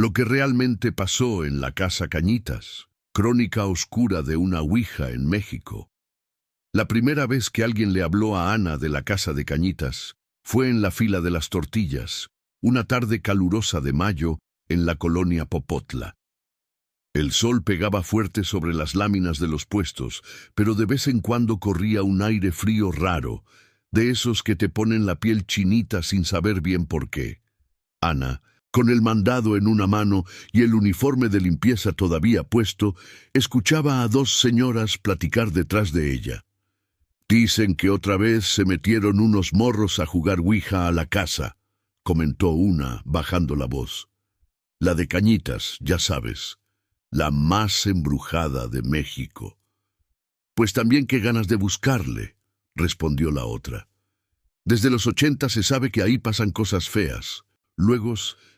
Lo que realmente pasó en la Casa Cañitas, crónica oscura de una ouija en México. La primera vez que alguien le habló a Ana de la Casa de Cañitas fue en la fila de las tortillas, una tarde calurosa de mayo en la colonia Popotla. El sol pegaba fuerte sobre las láminas de los puestos, pero de vez en cuando corría un aire frío raro, de esos que te ponen la piel chinita sin saber bien por qué. Ana, con el mandado en una mano y el uniforme de limpieza todavía puesto, escuchaba a dos señoras platicar detrás de ella. «Dicen que otra vez se metieron unos morros a jugar ouija a la casa», comentó una, bajando la voz. «La de Cañitas, ya sabes, la más embrujada de México». «Pues también qué ganas de buscarle», respondió la otra. «Desde los 80 se sabe que ahí pasan cosas feas. Luego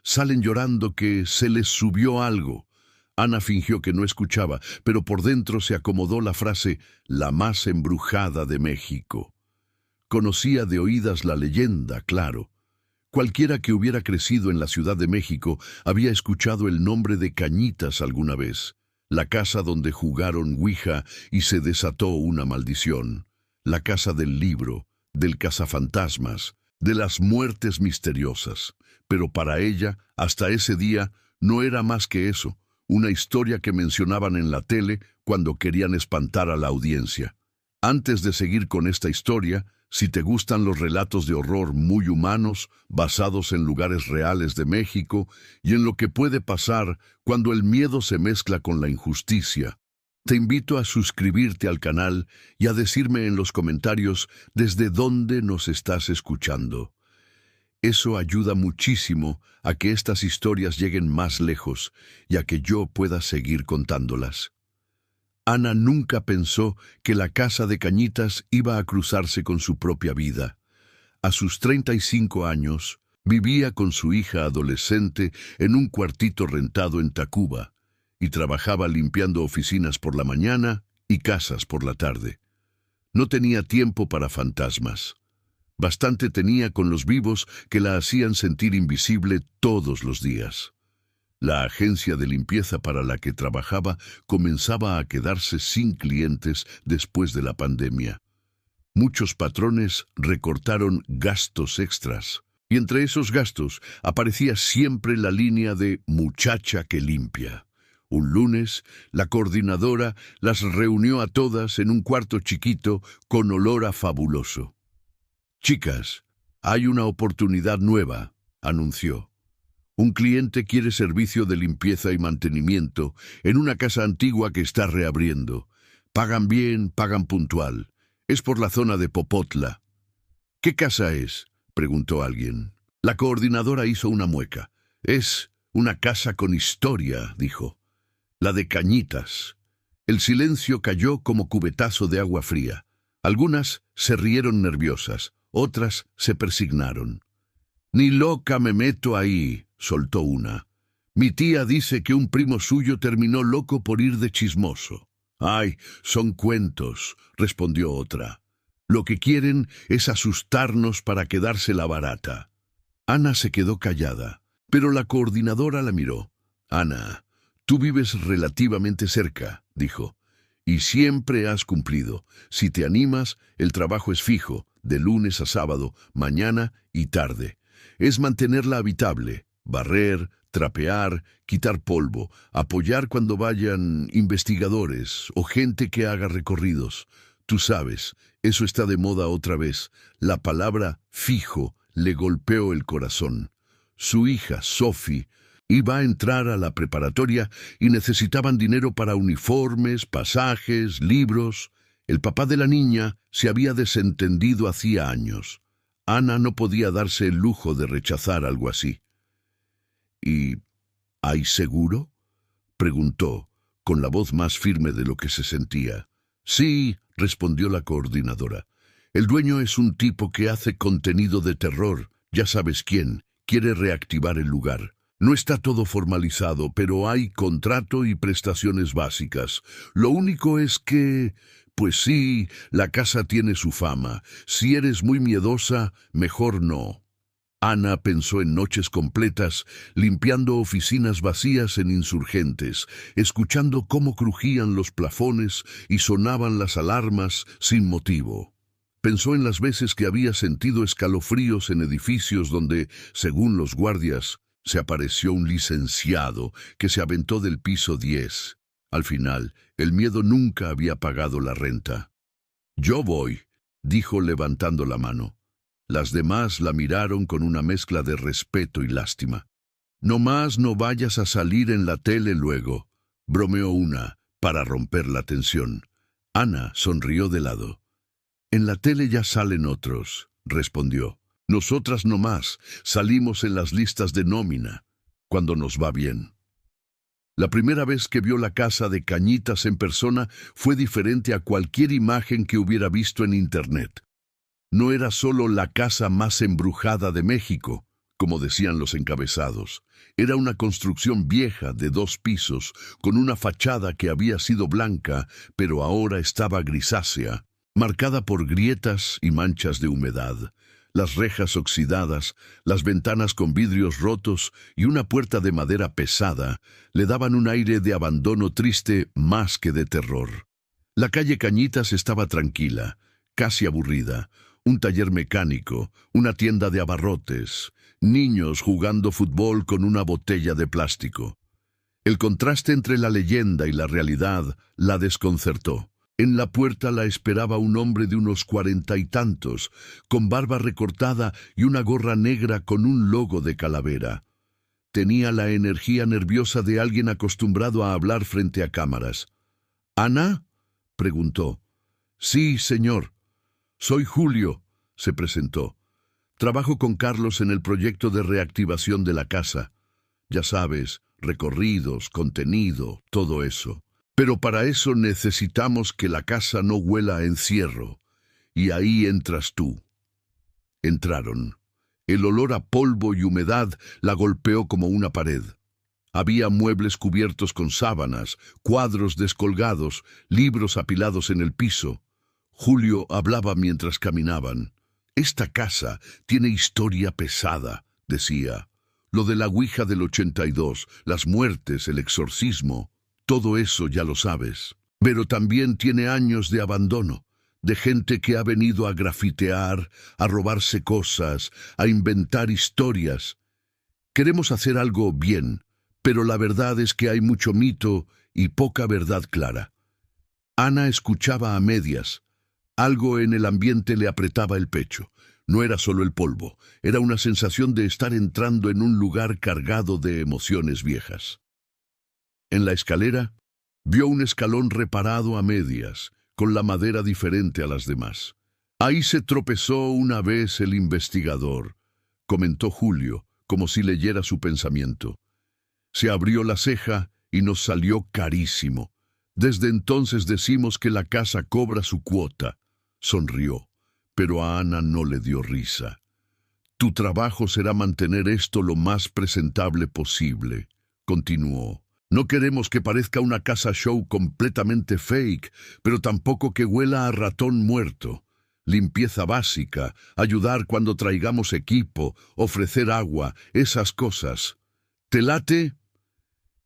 salen llorando que se les subió algo». Ana fingió que no escuchaba, pero por dentro se acomodó la frase «la más embrujada de México». Conocía de oídas la leyenda, claro. Cualquiera que hubiera crecido en la Ciudad de México había escuchado el nombre de Cañitas alguna vez, la casa donde jugaron ouija y se desató una maldición, la casa del libro, del cazafantasmas, de las muertes misteriosas. Pero para ella, hasta ese día, no era más que eso, una historia que mencionaban en la tele cuando querían espantar a la audiencia. Antes de seguir con esta historia, si te gustan los relatos de horror muy humanos, basados en lugares reales de México y en lo que puede pasar cuando el miedo se mezcla con la injusticia, te invito a suscribirte al canal y a decirme en los comentarios desde dónde nos estás escuchando. Eso ayuda muchísimo a que estas historias lleguen más lejos y a que yo pueda seguir contándolas. Ana nunca pensó que la Casa de Cañitas iba a cruzarse con su propia vida. A sus 35 años, vivía con su hija adolescente en un cuartito rentado en Tacuba y trabajaba limpiando oficinas por la mañana y casas por la tarde. No tenía tiempo para fantasmas. Bastante tenía con los vivos que la hacían sentir invisible todos los días. La agencia de limpieza para la que trabajaba comenzaba a quedarse sin clientes después de la pandemia. Muchos patrones recortaron gastos extras, y entre esos gastos aparecía siempre la línea de muchacha que limpia. Un lunes, la coordinadora las reunió a todas en un cuarto chiquito con olor a fabuloso. «Chicas, hay una oportunidad nueva», anunció. «Un cliente quiere servicio de limpieza y mantenimiento en una casa antigua que está reabriendo. Pagan bien, pagan puntual. Es por la zona de Popotla». «¿Qué casa es?», preguntó alguien. La coordinadora hizo una mueca. «Es una casa con historia», dijo. «La de Cañitas». El silencio cayó como cubetazo de agua fría. Algunas se rieron nerviosas, otras se persignaron. «Ni loca me meto ahí», soltó una. «Mi tía dice que un primo suyo terminó loco por ir de chismoso». «Ay, son cuentos», respondió otra. «Lo que quieren es asustarnos para quedársela barata». Ana se quedó callada, pero la coordinadora la miró. «Ana, tú vives relativamente cerca», dijo, «y siempre has cumplido. Si te animas, el trabajo es fijo, de lunes a sábado, mañana y tarde. Es mantenerla habitable, barrer, trapear, quitar polvo, apoyar cuando vayan investigadores o gente que haga recorridos. Tú sabes, eso está de moda otra vez». La palabra fijo le golpeó el corazón. Su hija, Sophie, iba a entrar a la preparatoria y necesitaban dinero para uniformes, pasajes, libros. El papá de la niña se había desentendido hacía años. Ana no podía darse el lujo de rechazar algo así. «¿Y hay seguro?», preguntó, con la voz más firme de lo que se sentía. «Sí», respondió la coordinadora. «El dueño es un tipo que hace contenido de terror. Ya sabes quién. Quiere reactivar el lugar. No está todo formalizado, pero hay contrato y prestaciones básicas. Lo único es que... pues sí, la casa tiene su fama. Si eres muy miedosa, mejor no». Ana pensó en noches completas, limpiando oficinas vacías en Insurgentes, escuchando cómo crujían los plafones y sonaban las alarmas sin motivo. Pensó en las veces que había sentido escalofríos en edificios donde, según los guardias, se apareció un licenciado que se aventó del piso 10. Al final, el miedo nunca había pagado la renta. «Yo voy», dijo levantando la mano. Las demás la miraron con una mezcla de respeto y lástima. «No más no vayas a salir en la tele luego», bromeó una, para romper la tensión. Ana sonrió de lado. «En la tele ya salen otros», respondió. «Nosotras no más salimos en las listas de nómina, cuando nos va bien». La primera vez que vio la casa de Cañitas en persona fue diferente a cualquier imagen que hubiera visto en Internet. No era solo la casa más embrujada de México, como decían los encabezados. Era una construcción vieja de 2 pisos, con una fachada que había sido blanca, pero ahora estaba grisácea, marcada por grietas y manchas de humedad. Las rejas oxidadas, las ventanas con vidrios rotos y una puerta de madera pesada le daban un aire de abandono triste más que de terror. La calle Cañitas estaba tranquila, casi aburrida. Un taller mecánico, una tienda de abarrotes, niños jugando fútbol con una botella de plástico. El contraste entre la leyenda y la realidad la desconcertó. En la puerta la esperaba un hombre de unos 40 y tantos, con barba recortada y una gorra negra con un logo de calavera. Tenía la energía nerviosa de alguien acostumbrado a hablar frente a cámaras. «¿Ana?», preguntó. «Sí, señor. Soy Julio», se presentó. «Trabajo con Carlos en el proyecto de reactivación de la casa. Ya sabes, recorridos, contenido, todo eso. Pero para eso necesitamos que la casa no huela a encierro. Y ahí entras tú». Entraron. El olor a polvo y humedad la golpeó como una pared. Había muebles cubiertos con sábanas, cuadros descolgados, libros apilados en el piso. Julio hablaba mientras caminaban. «Esta casa tiene historia pesada», decía. «Lo de la Ouija del 82, las muertes, el exorcismo, todo eso ya lo sabes. Pero también tiene años de abandono, de gente que ha venido a grafitear, a robarse cosas, a inventar historias. Queremos hacer algo bien, pero la verdad es que hay mucho mito y poca verdad clara». Ana escuchaba a medias. Algo en el ambiente le apretaba el pecho. No era solo el polvo, era una sensación de estar entrando en un lugar cargado de emociones viejas. En la escalera, vio un escalón reparado a medias, con la madera diferente a las demás. «Ahí se tropezó una vez el investigador», comentó Julio, como si leyera su pensamiento. «Se abrió la ceja y nos salió carísimo. Desde entonces decimos que la casa cobra su cuota». Sonrió, pero a Ana no le dio risa. «Tu trabajo será mantener esto lo más presentable posible», continuó. «No queremos que parezca una casa show completamente fake, pero tampoco que huela a ratón muerto. Limpieza básica, ayudar cuando traigamos equipo, ofrecer agua, esas cosas. ¿Te late?».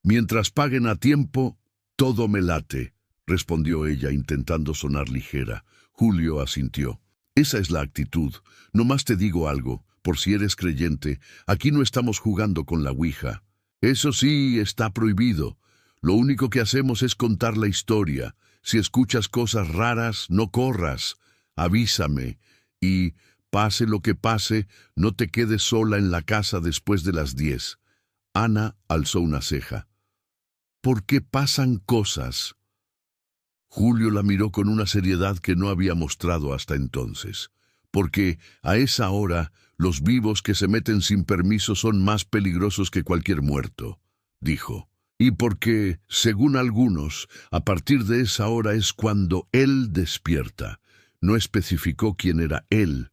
«Mientras paguen a tiempo, todo me late», respondió ella intentando sonar ligera. Julio asintió. «Esa es la actitud. Nomás te digo algo, por si eres creyente, aquí no estamos jugando con la Ouija. Eso sí, está prohibido. Lo único que hacemos es contar la historia. Si escuchas cosas raras, no corras. Avísame. Y, pase lo que pase, no te quedes sola en la casa después de las 10. Ana alzó una ceja. «¿Por qué pasan cosas?». Julio la miró con una seriedad que no había mostrado hasta entonces. «Porque a esa hora los vivos que se meten sin permiso son más peligrosos que cualquier muerto», dijo. «Y porque, según algunos, a partir de esa hora es cuando él despierta». No especificó quién era él.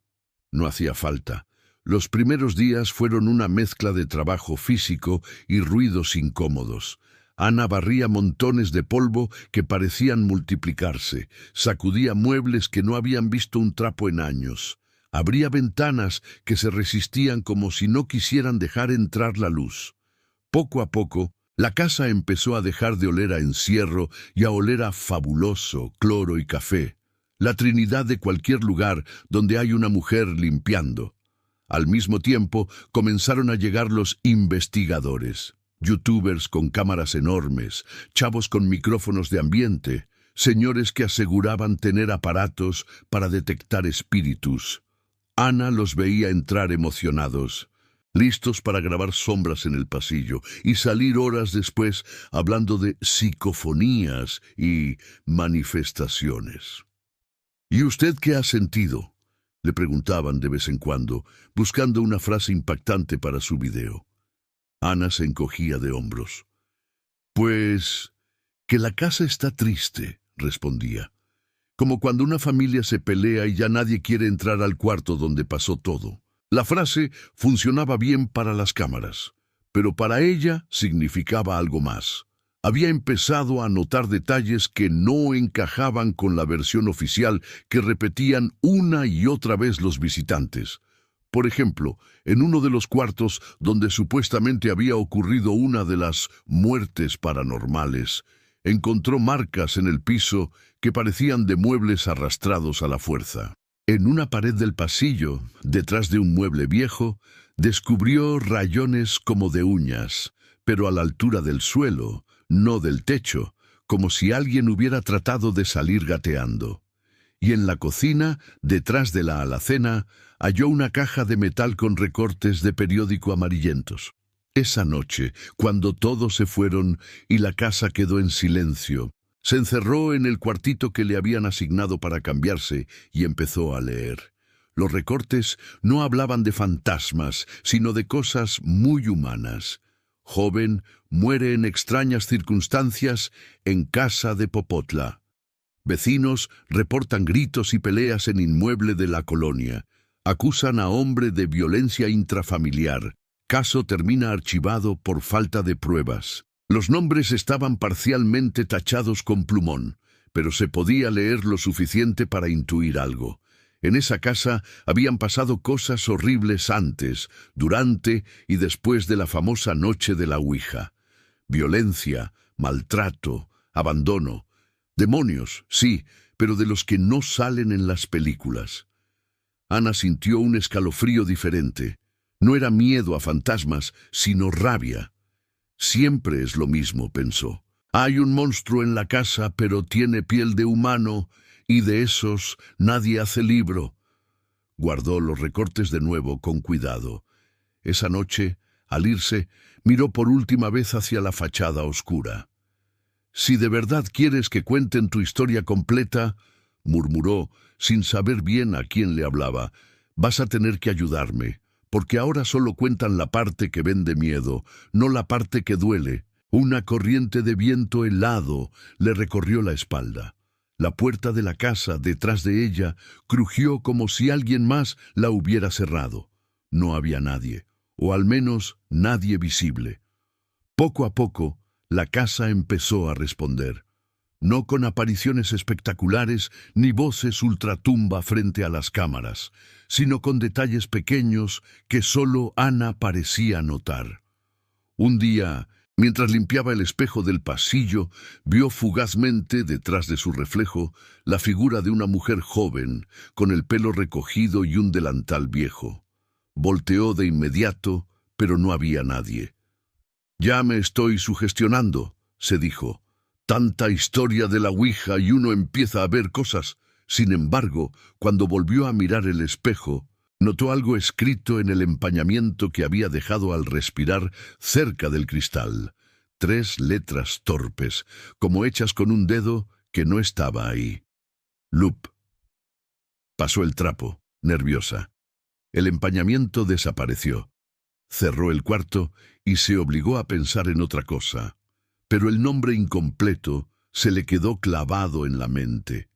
No hacía falta. Los primeros días fueron una mezcla de trabajo físico y ruidos incómodos. Ana barría montones de polvo que parecían multiplicarse, sacudía muebles que no habían visto un trapo en años. Abría ventanas que se resistían como si no quisieran dejar entrar la luz. Poco a poco, la casa empezó a dejar de oler a encierro y a oler a fabuloso, cloro y café. La trinidad de cualquier lugar donde hay una mujer limpiando. Al mismo tiempo, comenzaron a llegar los investigadores. Youtubers con cámaras enormes, chavos con micrófonos de ambiente, señores que aseguraban tener aparatos para detectar espíritus. Ana los veía entrar emocionados, listos para grabar sombras en el pasillo y salir horas después hablando de psicofonías y manifestaciones. ¿Y usted qué ha sentido?, le preguntaban de vez en cuando, buscando una frase impactante para su video. Ana se encogía de hombros. Pues que la casa está triste, respondía. Como cuando una familia se pelea y ya nadie quiere entrar al cuarto donde pasó todo. La frase funcionaba bien para las cámaras, pero para ella significaba algo más. Había empezado a notar detalles que no encajaban con la versión oficial que repetían una y otra vez los visitantes. Por ejemplo, en uno de los cuartos donde supuestamente había ocurrido una de las muertes paranormales, encontró marcas en el piso que parecían de muebles arrastrados a la fuerza. En una pared del pasillo, detrás de un mueble viejo, descubrió rayones como de uñas, pero a la altura del suelo, no del techo, como si alguien hubiera tratado de salir gateando. Y en la cocina, detrás de la alacena, halló una caja de metal con recortes de periódico amarillentos. Esa noche, cuando todos se fueron y la casa quedó en silencio, se encerró en el cuartito que le habían asignado para cambiarse y empezó a leer. Los recortes no hablaban de fantasmas, sino de cosas muy humanas. Joven muere en extrañas circunstancias en casa de Popotla. Vecinos reportan gritos y peleas en inmueble de la colonia. Acusan a hombre de violencia intrafamiliar. Caso termina archivado por falta de pruebas. Los nombres estaban parcialmente tachados con plumón, pero se podía leer lo suficiente para intuir algo. En esa casa habían pasado cosas horribles antes, durante y después de la famosa noche de la Ouija. Violencia, maltrato, abandono. Demonios, sí, pero de los que no salen en las películas. Ana sintió un escalofrío diferente. No era miedo a fantasmas, sino rabia. Siempre es lo mismo, pensó. Hay un monstruo en la casa, pero tiene piel de humano, y de esos nadie hace libro. Guardó los recortes de nuevo con cuidado. Esa noche, al irse, miró por última vez hacia la fachada oscura. «Si de verdad quieres que cuenten tu historia completa», murmuró, sin saber bien a quién le hablaba, «vas a tener que ayudarme, porque ahora solo cuentan la parte que vende miedo, no la parte que duele». Una corriente de viento helado le recorrió la espalda. La puerta de la casa, detrás de ella, crujió como si alguien más la hubiera cerrado. No había nadie, o al menos nadie visible. Poco a poco, la casa empezó a responder. No con apariciones espectaculares ni voces ultratumba frente a las cámaras, sino con detalles pequeños que solo Ana parecía notar. Un día, mientras limpiaba el espejo del pasillo, vio fugazmente, detrás de su reflejo, la figura de una mujer joven, con el pelo recogido y un delantal viejo. Volteó de inmediato, pero no había nadie. «Ya me estoy sugestionando», se dijo. «Tanta historia de la Ouija y uno empieza a ver cosas». Sin embargo, cuando volvió a mirar el espejo, notó algo escrito en el empañamiento que había dejado al respirar cerca del cristal. 3 letras torpes, como hechas con un dedo que no estaba ahí. Loop. Pasó el trapo, nerviosa. El empañamiento desapareció. Cerró el cuarto y se obligó a pensar en otra cosa. Pero el nombre incompleto se le quedó clavado en la mente.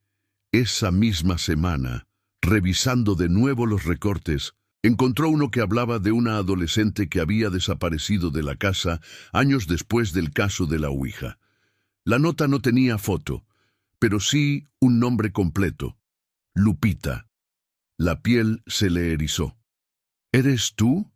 Esa misma semana, revisando de nuevo los recortes, encontró uno que hablaba de una adolescente que había desaparecido de la casa años después del caso de la Ouija. La nota no tenía foto, pero sí un nombre completo: Lupita. La piel se le erizó. ¿Eres tú?,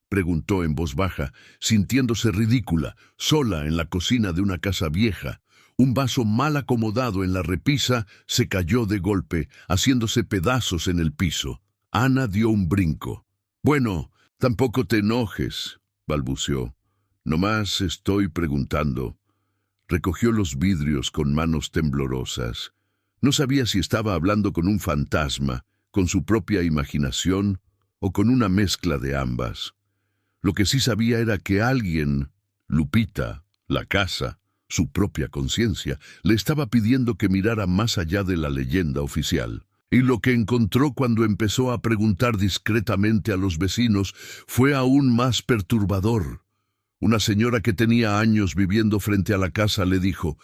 preguntó en voz baja, sintiéndose ridícula, sola en la cocina de una casa vieja. Un vaso mal acomodado en la repisa se cayó de golpe, haciéndose pedazos en el piso. Ana dio un brinco. «Bueno, tampoco te enojes», balbuceó. «Nomás estoy preguntando». Recogió los vidrios con manos temblorosas. No sabía si estaba hablando con un fantasma, con su propia imaginación o con una mezcla de ambas. Lo que sí sabía era que alguien, Lupita, la casa, su propia conciencia, le estaba pidiendo que mirara más allá de la leyenda oficial. Y lo que encontró cuando empezó a preguntar discretamente a los vecinos fue aún más perturbador. Una señora que tenía años viviendo frente a la casa le dijo: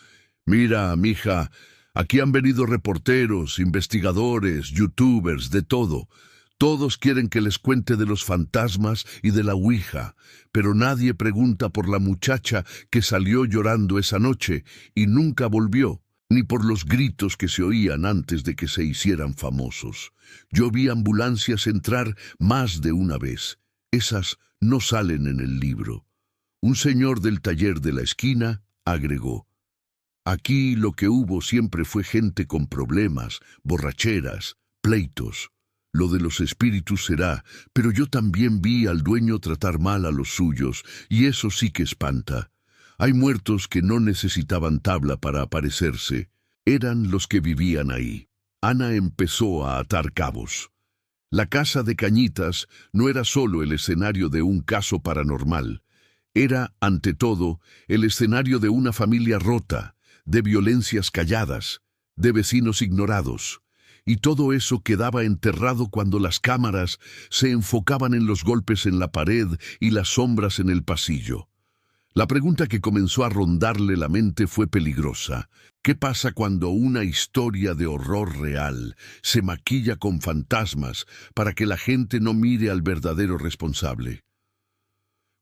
«Mira, mija, aquí han venido reporteros, investigadores, youtubers, de todo. Todos quieren que les cuente de los fantasmas y de la ouija, pero nadie pregunta por la muchacha que salió llorando esa noche y nunca volvió, ni por los gritos que se oían antes de que se hicieran famosos. Yo vi ambulancias entrar más de una vez. Esas no salen en el libro». Un señor del taller de la esquina agregó: «Aquí lo que hubo siempre fue gente con problemas, borracheras, pleitos. Lo de los espíritus será, pero yo también vi al dueño tratar mal a los suyos, y eso sí que espanta. Hay muertos que no necesitaban tabla para aparecerse. Eran los que vivían ahí». Ana empezó a atar cabos. La casa de Cañitas no era solo el escenario de un caso paranormal. Era, ante todo, el escenario de una familia rota, de violencias calladas, de vecinos ignorados. Y todo eso quedaba enterrado cuando las cámaras se enfocaban en los golpes en la pared y las sombras en el pasillo. La pregunta que comenzó a rondarle la mente fue peligrosa. ¿Qué pasa cuando una historia de horror real se maquilla con fantasmas para que la gente no mire al verdadero responsable?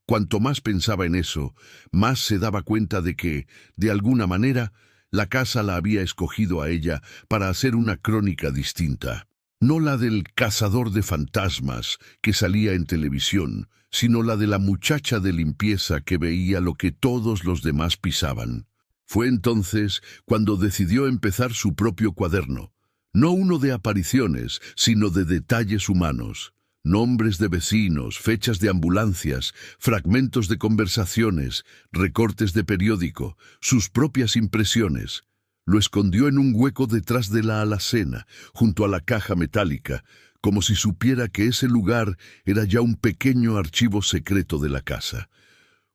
Cuanto más pensaba en eso, más se daba cuenta de que, de alguna manera, la casa la había escogido a ella para hacer una crónica distinta. No la del cazador de fantasmas que salía en televisión, sino la de la muchacha de limpieza que veía lo que todos los demás pisaban. Fue entonces cuando decidió empezar su propio cuaderno. No uno de apariciones, sino de detalles humanos. Nombres de vecinos, fechas de ambulancias, fragmentos de conversaciones, recortes de periódico, sus propias impresiones. Lo escondió en un hueco detrás de la alacena, junto a la caja metálica, como si supiera que ese lugar era ya un pequeño archivo secreto de la casa.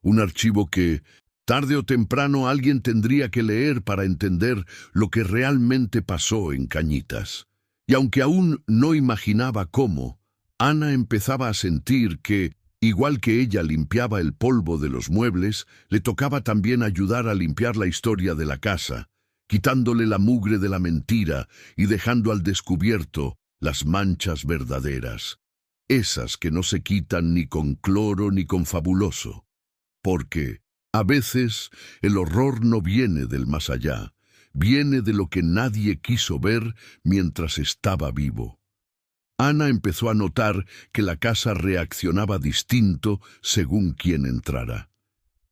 Un archivo que, tarde o temprano, alguien tendría que leer para entender lo que realmente pasó en Cañitas. Y aunque aún no imaginaba cómo, Ana empezaba a sentir que, igual que ella limpiaba el polvo de los muebles, le tocaba también ayudar a limpiar la historia de la casa, quitándole la mugre de la mentira y dejando al descubierto las manchas verdaderas, esas que no se quitan ni con cloro ni con fabuloso. Porque, a veces, el horror no viene del más allá, viene de lo que nadie quiso ver mientras estaba vivo. Ana empezó a notar que la casa reaccionaba distinto según quien entrara.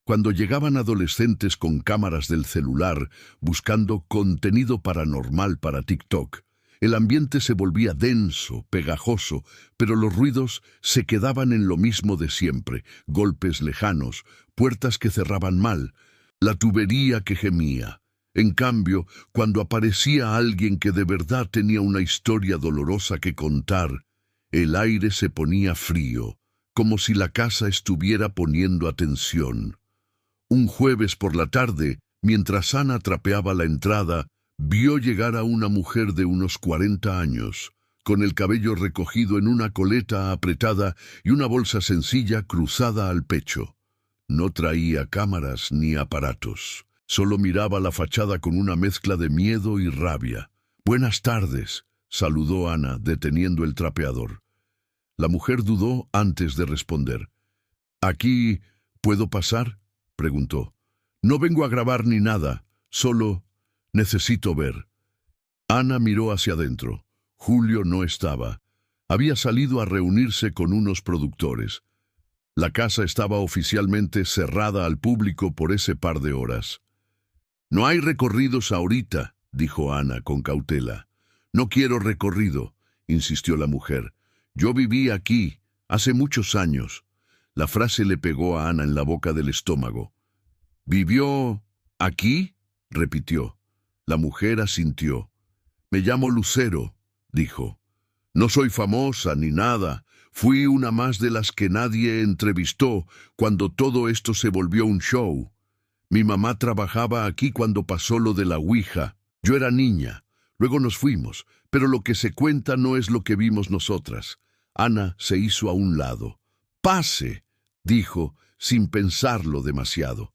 Cuando llegaban adolescentes con cámaras del celular buscando contenido paranormal para TikTok, el ambiente se volvía denso, pegajoso, pero los ruidos se quedaban en lo mismo de siempre: golpes lejanos, puertas que cerraban mal, la tubería que gemía. En cambio, cuando aparecía alguien que de verdad tenía una historia dolorosa que contar, el aire se ponía frío, como si la casa estuviera poniendo atención. Un jueves por la tarde, mientras Ana trapeaba la entrada, vio llegar a una mujer de unos 40 años, con el cabello recogido en una coleta apretada y una bolsa sencilla cruzada al pecho. No traía cámaras ni aparatos. Solo miraba la fachada con una mezcla de miedo y rabia. «Buenas tardes», saludó Ana, deteniendo el trapeador. La mujer dudó antes de responder. «¿Aquí puedo pasar?», preguntó. «No vengo a grabar ni nada, solo necesito ver». Ana miró hacia adentro. Julio no estaba. Había salido a reunirse con unos productores. La casa estaba oficialmente cerrada al público por ese par de horas. «No hay recorridos ahorita», dijo Ana con cautela. «No quiero recorrido», insistió la mujer. «Yo viví aquí, hace muchos años». La frase le pegó a Ana en la boca del estómago. «¿Vivió aquí?», repitió. La mujer asintió. «Me llamo Lucero», dijo. «No soy famosa ni nada. Fui una más de las que nadie entrevistó cuando todo esto se volvió un show. Mi mamá trabajaba aquí cuando pasó lo de la Ouija. Yo era niña. Luego nos fuimos, pero lo que se cuenta no es lo que vimos nosotras». Ana se hizo a un lado. «Pase», dijo, sin pensarlo demasiado.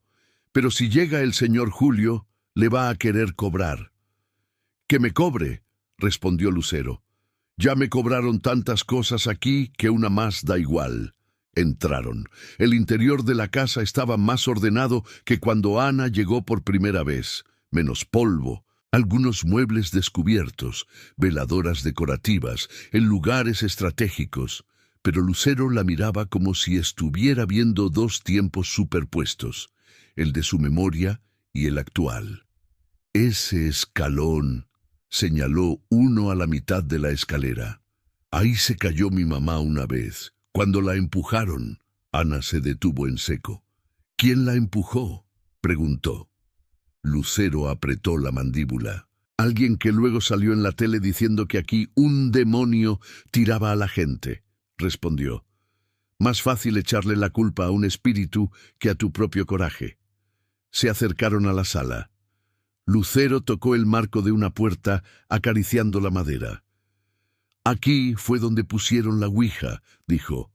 «Pero si llega el señor Julio, le va a querer cobrar». «Que me cobre», respondió Lucero. «Ya me cobraron tantas cosas aquí que una más da igual». Entraron. El interior de la casa estaba más ordenado que cuando Ana llegó por primera vez. Menos polvo, algunos muebles descubiertos, veladoras decorativas, en lugares estratégicos. Pero Lucero la miraba como si estuviera viendo dos tiempos superpuestos, el de su memoria y el actual. «Ese escalón», señaló uno a la mitad de la escalera. «Ahí se cayó mi mamá una vez. Cuando la empujaron». Ana se detuvo en seco. «¿Quién la empujó?», preguntó. Lucero apretó la mandíbula. «Alguien que luego salió en la tele diciendo que aquí un demonio tiraba a la gente», respondió. «Más fácil echarle la culpa a un espíritu que a tu propio coraje». Se acercaron a la sala. Lucero tocó el marco de una puerta, acariciando la madera. «Aquí fue donde pusieron la Ouija», dijo.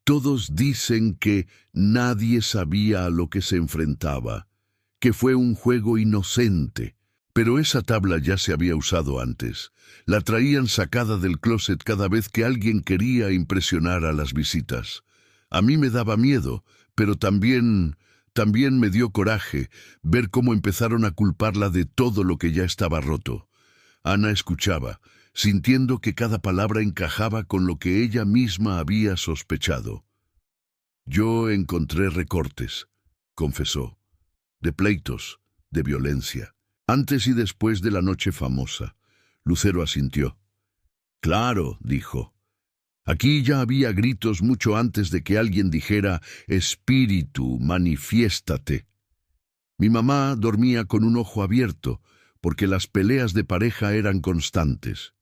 «Todos dicen que nadie sabía a lo que se enfrentaba, que fue un juego inocente. Pero esa tabla ya se había usado antes. La traían sacada del closet cada vez que alguien quería impresionar a las visitas. A mí me daba miedo, pero también me dio coraje ver cómo empezaron a culparla de todo lo que ya estaba roto». Ana escuchaba, sintiendo que cada palabra encajaba con lo que ella misma había sospechado. «Yo encontré recortes», confesó, «de pleitos, de violencia, antes y después de la noche famosa». Lucero asintió. «Claro», dijo. «Aquí ya había gritos mucho antes de que alguien dijera: espíritu, manifiéstate». Mi mamá dormía con un ojo abierto, porque las peleas de pareja eran constantes.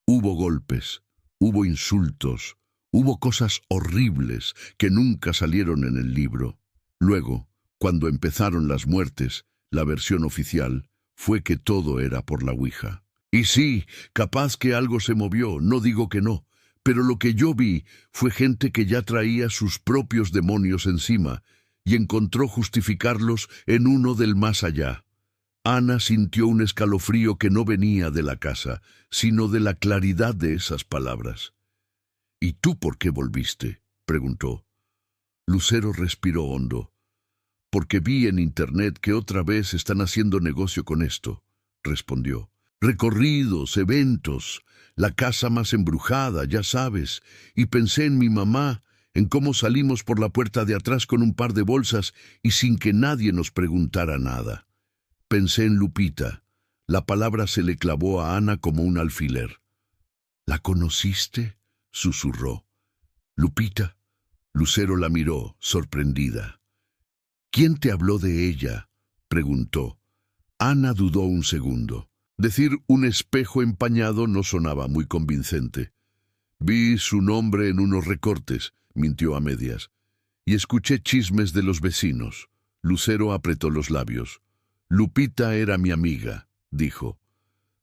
Hubo golpes, hubo insultos, hubo cosas horribles que nunca salieron en el libro. Luego, cuando empezaron las muertes, la versión oficial fue que todo era por la Ouija. Y sí, capaz que algo se movió, no digo que no, pero lo que yo vi fue gente que ya traía sus propios demonios encima y encontró justificarlos en uno del más allá. Ana sintió un escalofrío que no venía de la casa, sino de la claridad de esas palabras. «¿Y tú por qué volviste?», preguntó. Lucero respiró hondo. «Porque vi en internet que otra vez están haciendo negocio con esto», respondió. «Recorridos, eventos, la casa más embrujada, ya sabes. Y pensé en mi mamá, en cómo salimos por la puerta de atrás con un par de bolsas y sin que nadie nos preguntara nada. Pensé en Lupita». La palabra se le clavó a Ana como un alfiler. «¿La conociste?», susurró. «¿Lupita?». Lucero la miró, sorprendida. «¿Quién te habló de ella?», preguntó. Ana dudó un segundo. Decir un espejo empañado no sonaba muy convincente. «Vi su nombre en unos recortes», mintió a medias. «Y escuché chismes de los vecinos». Lucero apretó los labios. «Lupita era mi amiga», dijo.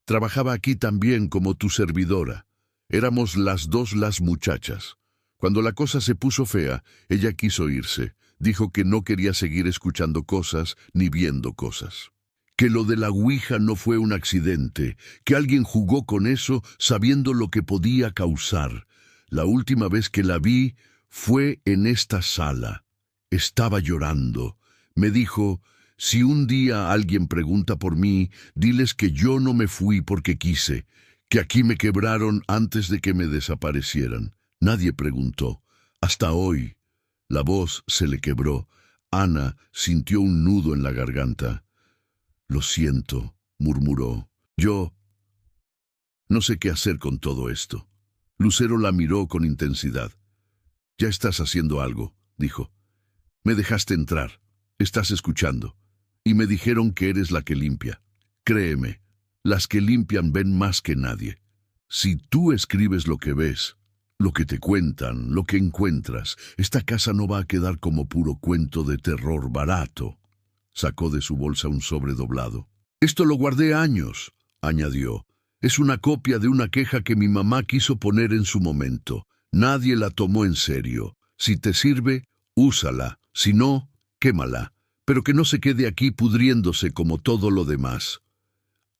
«Trabajaba aquí también como tu servidora. Éramos las dos las muchachas. Cuando la cosa se puso fea, ella quiso irse. Dijo que no quería seguir escuchando cosas ni viendo cosas. Que lo de la Ouija no fue un accidente, que alguien jugó con eso sabiendo lo que podía causar. La última vez que la vi fue en esta sala. Estaba llorando. Me dijo: si un día alguien pregunta por mí, diles que yo no me fui porque quise, que aquí me quebraron antes de que me desaparecieran. Nadie preguntó. Hasta hoy. La voz se le quebró. Ana sintió un nudo en la garganta. Lo siento, murmuró. Yo no sé qué hacer con todo esto. Lucero la miró con intensidad. Ya estás haciendo algo, dijo. Me dejaste entrar. Estás escuchando. Y me dijeron que eres la que limpia. Créeme, las que limpian ven más que nadie. Si tú escribes lo que ves, lo que te cuentan, lo que encuentras, esta casa no va a quedar como puro cuento de terror barato. Sacó de su bolsa un sobre doblado. Esto lo guardé años, añadió. Es una copia de una queja que mi mamá quiso poner en su momento. Nadie la tomó en serio. Si te sirve, úsala. Si no, quémala. Pero que no se quede aquí pudriéndose como todo lo demás.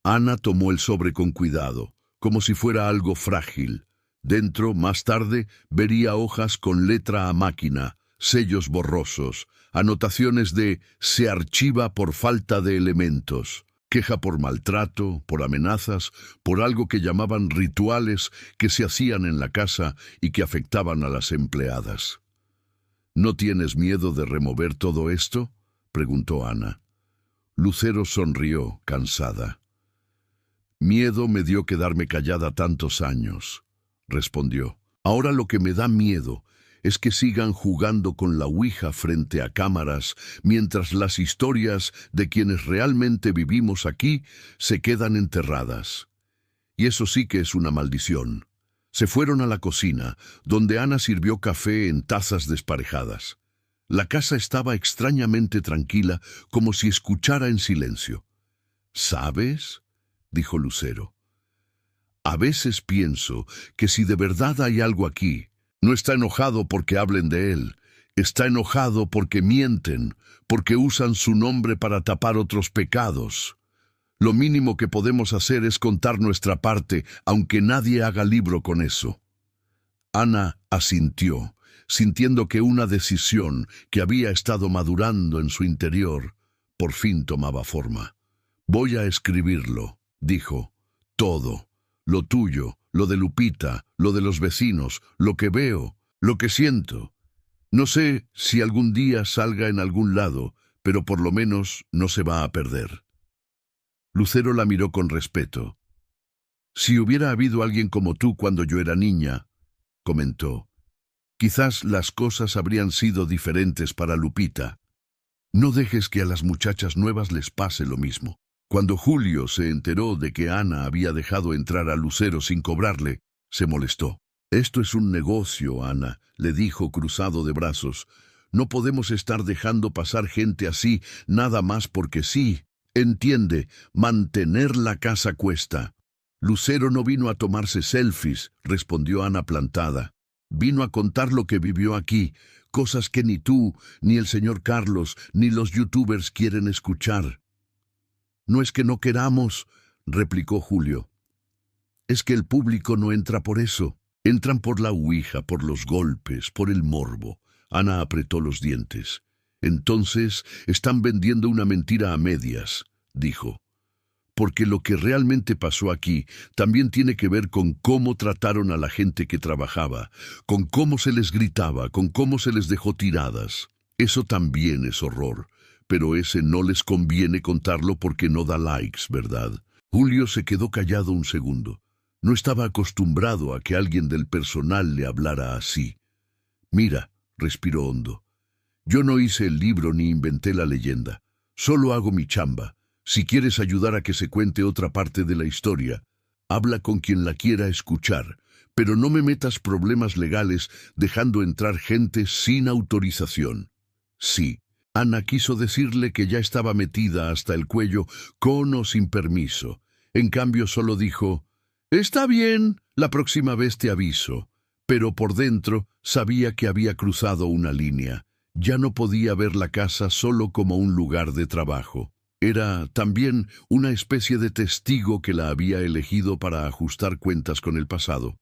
Ana tomó el sobre con cuidado, como si fuera algo frágil. Dentro, más tarde, vería hojas con letra a máquina, sellos borrosos, anotaciones de «se archiva por falta de elementos», queja por maltrato, por amenazas, por algo que llamaban rituales que se hacían en la casa y que afectaban a las empleadas. «¿No tienes miedo de remover todo esto?», preguntó Ana. Lucero sonrió, cansada. «Miedo me dio quedarme callada tantos años», respondió. «Ahora lo que me da miedo es que sigan jugando con la ouija frente a cámaras mientras las historias de quienes realmente vivimos aquí se quedan enterradas. Y eso sí que es una maldición». Se fueron a la cocina, donde Ana sirvió café en tazas desparejadas. La casa estaba extrañamente tranquila, como si escuchara en silencio. «¿Sabes?», dijo Lucero. «A veces pienso que si de verdad hay algo aquí, no está enojado porque hablen de él, está enojado porque mienten, porque usan su nombre para tapar otros pecados. Lo mínimo que podemos hacer es contar nuestra parte, aunque nadie haga libro con eso». Ana asintió, sintiendo que una decisión que había estado madurando en su interior por fin tomaba forma. «Voy a escribirlo», dijo. «Todo. Lo tuyo, lo de Lupita, lo de los vecinos, lo que veo, lo que siento. No sé si algún día salga en algún lado, pero por lo menos no se va a perder». Lucero la miró con respeto. «Si hubiera habido alguien como tú cuando yo era niña», comentó, «quizás las cosas habrían sido diferentes para Lupita. No dejes que a las muchachas nuevas les pase lo mismo». Cuando Julio se enteró de que Ana había dejado entrar a Lucero sin cobrarle, se molestó. «Esto es un negocio, Ana», le dijo cruzado de brazos. «No podemos estar dejando pasar gente así nada más porque sí. Entiende, mantener la casa cuesta». «Lucero no vino a tomarse selfies», respondió Ana plantada. «Vino a contar lo que vivió aquí, cosas que ni tú, ni el señor Carlos, ni los youtubers quieren escuchar». «No es que no queramos», replicó Julio. «Es que el público no entra por eso. Entran por la ouija, por los golpes, por el morbo». Ana apretó los dientes. «Entonces están vendiendo una mentira a medias», dijo. «Porque lo que realmente pasó aquí también tiene que ver con cómo trataron a la gente que trabajaba, con cómo se les gritaba, con cómo se les dejó tiradas. Eso también es horror. Pero ese no les conviene contarlo porque no da likes, ¿verdad?». Julio se quedó callado un segundo. No estaba acostumbrado a que alguien del personal le hablara así. «Mira», respiró hondo, «yo no hice el libro ni inventé la leyenda. Solo hago mi chamba. Si quieres ayudar a que se cuente otra parte de la historia, habla con quien la quiera escuchar, pero no me metas problemas legales dejando entrar gente sin autorización». Sí. Ana quiso decirle que ya estaba metida hasta el cuello, con o sin permiso. En cambio solo dijo, «Está bien, la próxima vez te aviso». Pero por dentro sabía que había cruzado una línea. Ya no podía ver la casa solo como un lugar de trabajo. Era también una especie de testigo que la había elegido para ajustar cuentas con el pasado.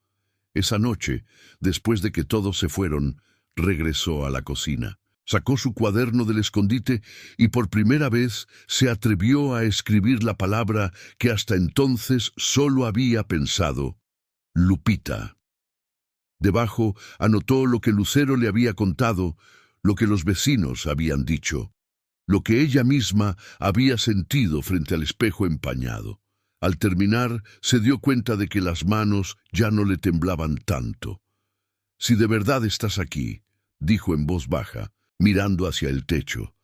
Esa noche, después de que todos se fueron, regresó a la cocina. Sacó su cuaderno del escondite y por primera vez se atrevió a escribir la palabra que hasta entonces solo había pensado: Lupita. Debajo anotó lo que Lucero le había contado, lo que los vecinos habían dicho, lo que ella misma había sentido frente al espejo empañado. Al terminar, se dio cuenta de que las manos ya no le temblaban tanto. «Si de verdad estás aquí», dijo en voz baja, mirando hacia el techo,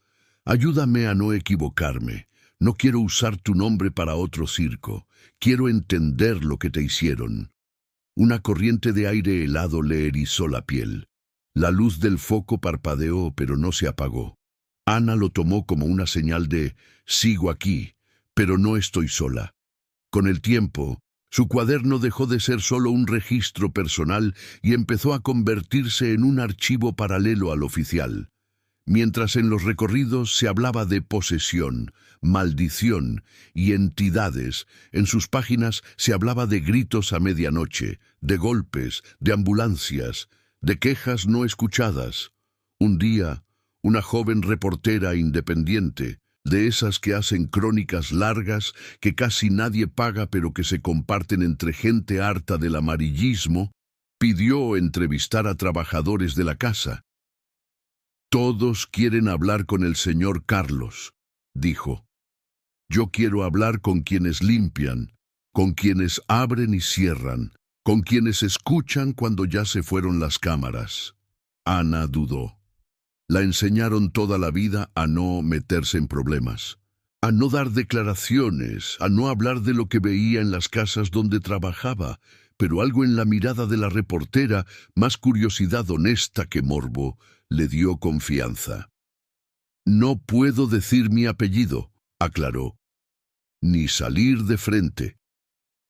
«ayúdame a no equivocarme. No quiero usar tu nombre para otro circo. Quiero entender lo que te hicieron». Una corriente de aire helado le erizó la piel. La luz del foco parpadeó, pero no se apagó. Ana lo tomó como una señal de «sigo aquí, pero no estoy sola». Con el tiempo, su cuaderno dejó de ser solo un registro personal y empezó a convertirse en un archivo paralelo al oficial. Mientras en los recorridos se hablaba de posesión, maldición y entidades, en sus páginas se hablaba de gritos a medianoche, de golpes, de ambulancias, de quejas no escuchadas. Un día, una joven reportera independiente, de esas que hacen crónicas largas que casi nadie paga pero que se comparten entre gente harta del amarillismo, pidió entrevistar a trabajadores de la casa. «Todos quieren hablar con el señor Carlos», dijo. «Yo quiero hablar con quienes limpian, con quienes abren y cierran, con quienes escuchan cuando ya se fueron las cámaras». Ana dudó. La enseñaron toda la vida a no meterse en problemas, a no dar declaraciones, a no hablar de lo que veía en las casas donde trabajaba, pero algo en la mirada de la reportera, más curiosidad honesta que morbo, le dio confianza. «No puedo decir mi apellido», aclaró, «ni salir de frente.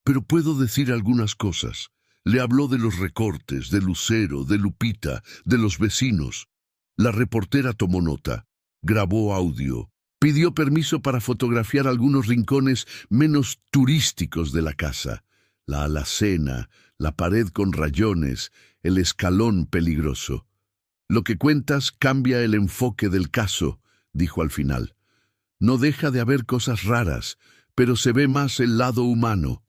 Pero puedo decir algunas cosas». Le habló de los recortes, de Lucero, de Lupita, de los vecinos. La reportera tomó nota, grabó audio, pidió permiso para fotografiar algunos rincones menos turísticos de la casa. La alacena, la pared con rayones, el escalón peligroso. «Lo que cuentas cambia el enfoque del caso», dijo al final. «No deja de haber cosas raras, pero se ve más el lado humano».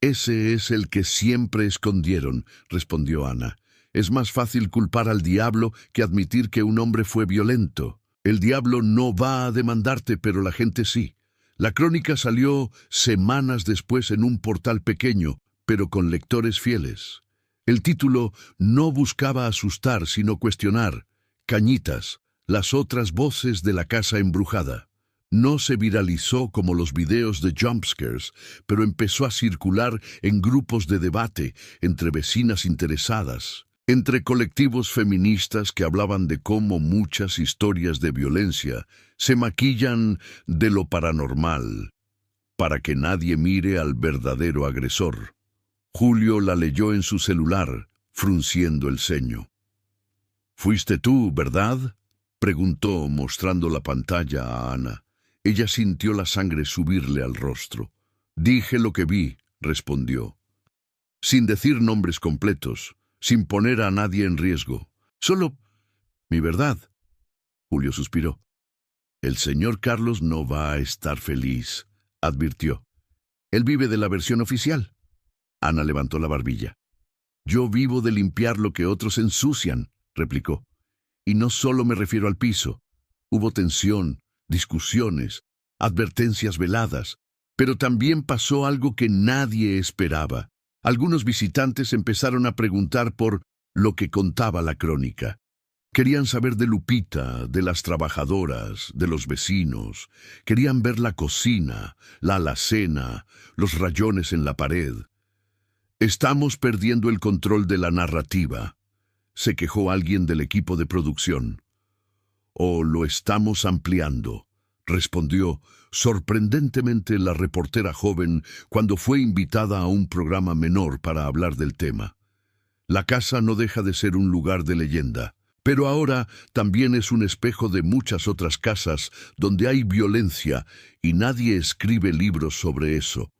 «Ese es el que siempre escondieron», respondió Ana. «Es más fácil culpar al diablo que admitir que un hombre fue violento. El diablo no va a demandarte, pero la gente sí». La crónica salió semanas después en un portal pequeño, pero con lectores fieles. El título no buscaba asustar, sino cuestionar. Cañitas, las otras voces de la casa embrujada. No se viralizó como los videos de jumpscares, pero empezó a circular en grupos de debate, entre vecinas interesadas, entre colectivos feministas que hablaban de cómo muchas historias de violencia se maquillan de lo paranormal, para que nadie mire al verdadero agresor. Julio la leyó en su celular, frunciendo el ceño. «¿Fuiste tú, verdad?», preguntó, mostrando la pantalla a Ana. Ella sintió la sangre subirle al rostro. «Dije lo que vi», respondió. Sin decir nombres completos, sin poner a nadie en riesgo. «Solo mi verdad». Julio suspiró. «El señor Carlos no va a estar feliz», advirtió. «Él vive de la versión oficial». Ana levantó la barbilla. «Yo vivo de limpiar lo que otros ensucian», replicó. «Y no solo me refiero al piso. Hubo tensión, discusiones, advertencias veladas, pero también pasó algo que nadie esperaba. Algunos visitantes empezaron a preguntar por lo que contaba la crónica. Querían saber de Lupita, de las trabajadoras, de los vecinos. Querían ver la cocina, la alacena, los rayones en la pared. «Estamos perdiendo el control de la narrativa», se quejó alguien del equipo de producción. «O lo estamos ampliando», respondió sorprendentemente la reportera joven cuando fue invitada a un programa menor para hablar del tema. La casa no deja de ser un lugar de leyenda, pero ahora también es un espejo de muchas otras casas donde hay violencia y nadie escribe libros sobre eso.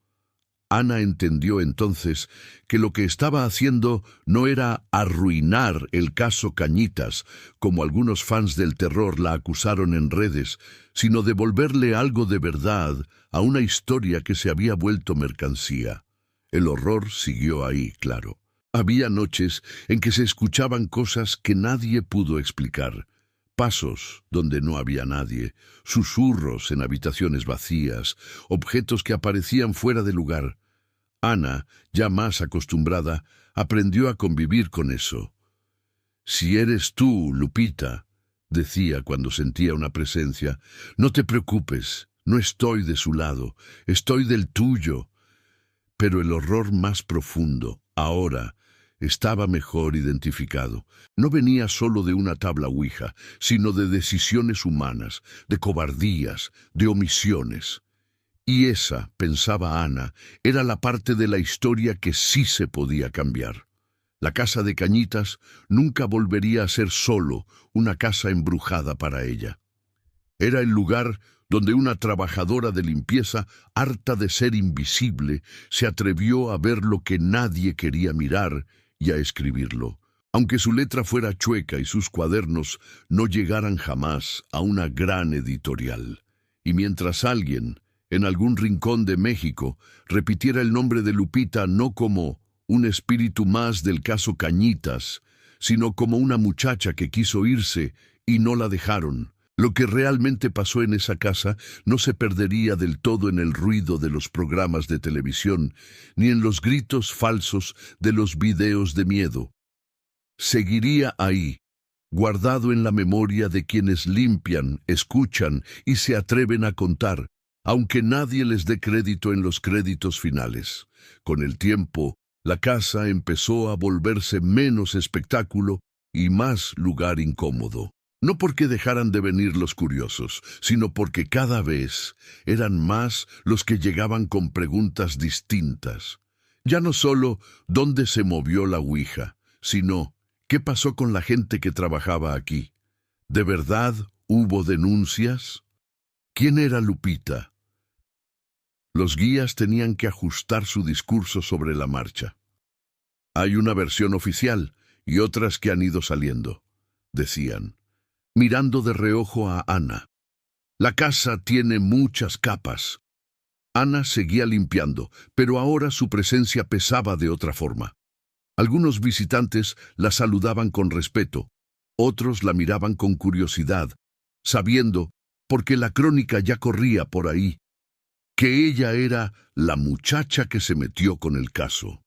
Ana entendió entonces que lo que estaba haciendo no era arruinar el caso Cañitas, como algunos fans del terror la acusaron en redes, sino devolverle algo de verdad a una historia que se había vuelto mercancía. El horror siguió ahí, claro. Había noches en que se escuchaban cosas que nadie pudo explicar. Pasos donde no había nadie, susurros en habitaciones vacías, objetos que aparecían fuera de lugar. Ana, ya más acostumbrada, aprendió a convivir con eso. «Si eres tú, Lupita», decía cuando sentía una presencia, «no te preocupes, no estoy de su lado, estoy del tuyo». Pero el horror más profundo, ahora, estaba mejor identificado. No venía solo de una tabla ouija, sino de decisiones humanas, de cobardías, de omisiones. Y esa, pensaba Ana, era la parte de la historia que sí se podía cambiar. La casa de Cañitas nunca volvería a ser solo una casa embrujada para ella. Era el lugar donde una trabajadora de limpieza, harta de ser invisible, se atrevió a ver lo que nadie quería mirar y a escribirlo, aunque su letra fuera chueca y sus cuadernos no llegaran jamás a una gran editorial. Y mientras alguien, en algún rincón de México, repitiera el nombre de Lupita no como un espíritu más del caso Cañitas, sino como una muchacha que quiso irse y no la dejaron, lo que realmente pasó en esa casa no se perdería del todo en el ruido de los programas de televisión, ni en los gritos falsos de los videos de miedo. Seguiría ahí, guardado en la memoria de quienes limpian, escuchan y se atreven a contar, aunque nadie les dé crédito en los créditos finales. Con el tiempo, la casa empezó a volverse menos espectáculo y más lugar incómodo. No porque dejaran de venir los curiosos, sino porque cada vez eran más los que llegaban con preguntas distintas. Ya no solo dónde se movió la ouija, sino qué pasó con la gente que trabajaba aquí. ¿De verdad hubo denuncias? ¿Quién era Lupita? Los guías tenían que ajustar su discurso sobre la marcha. Hay una versión oficial y otras que han ido saliendo, decían, mirando de reojo a Ana. La casa tiene muchas capas. Ana seguía limpiando, pero ahora su presencia pesaba de otra forma. Algunos visitantes la saludaban con respeto, otros la miraban con curiosidad, sabiendo, porque la crónica ya corría por ahí, que ella era la muchacha que se metió con el caso.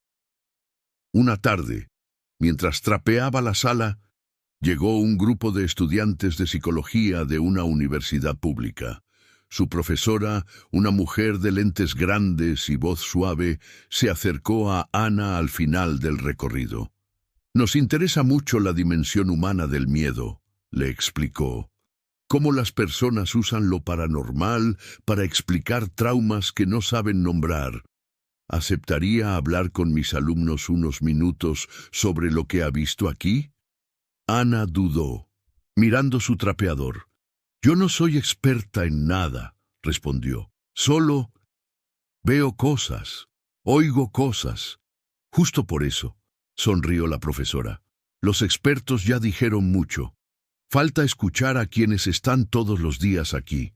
Una tarde, mientras trapeaba la sala, llegó un grupo de estudiantes de psicología de una universidad pública. Su profesora, una mujer de lentes grandes y voz suave, se acercó a Ana al final del recorrido. «Nos interesa mucho la dimensión humana del miedo», le explicó. «Cómo las personas usan lo paranormal para explicar traumas que no saben nombrar. ¿Aceptaría hablar con mis alumnos unos minutos sobre lo que ha visto aquí?» Ana dudó, mirando su trapeador. «Yo no soy experta en nada», respondió. «Solo veo cosas, oigo cosas». «Justo por eso», sonrió la profesora. «Los expertos ya dijeron mucho. Falta escuchar a quienes están todos los días aquí».